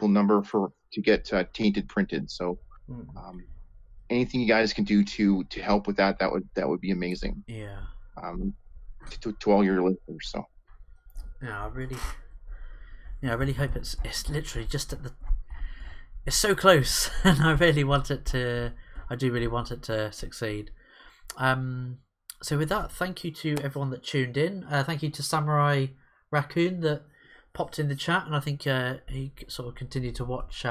number to get Tainted printed. So anything you guys can do to help with that would be amazing. Yeah. To all your listeners. So I really hope it's literally just at the. It's so close, and I do really want it to succeed. So with that, thank you to everyone that tuned in. Thank you to Samurai Raccoon that popped in the chat, and I think he sort of continued to watch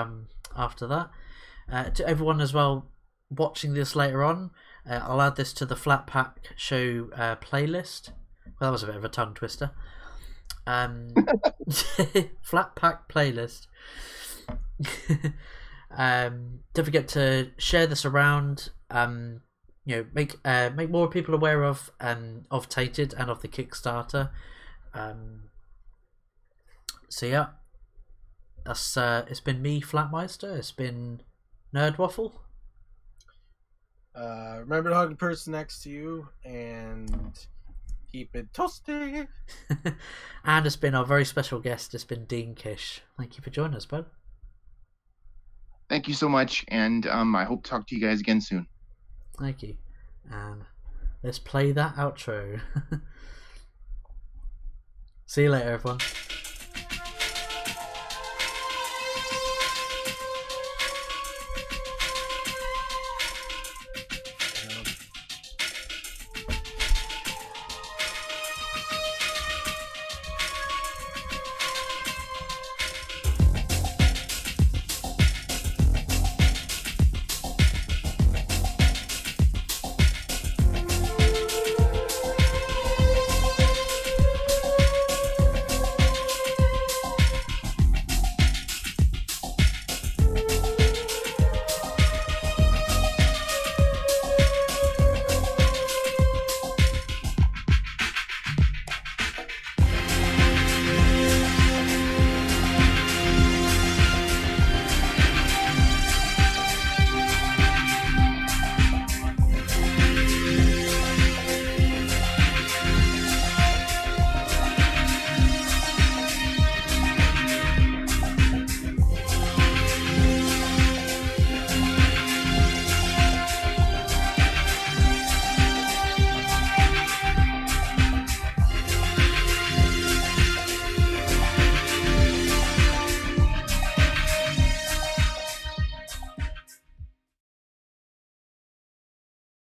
after that. To everyone as well watching this later on, I'll add this to the Flat Pack Show playlist. Well, that was a bit of a tongue twister. Flat Pack playlist. Don't forget to share this around. Make more people aware of Tainted and of the Kickstarter. So yeah, that's it's been me, Flatmeister. It's been Nerd Waffle. Remember to hug the person next to you and keep it toasty. And it's been our very special guest. It's been Dean Kish. Thank you for joining us, bud. Thank you so much, and I hope to talk to you guys again soon. Thank you. And let's play that outro. See you later, everyone.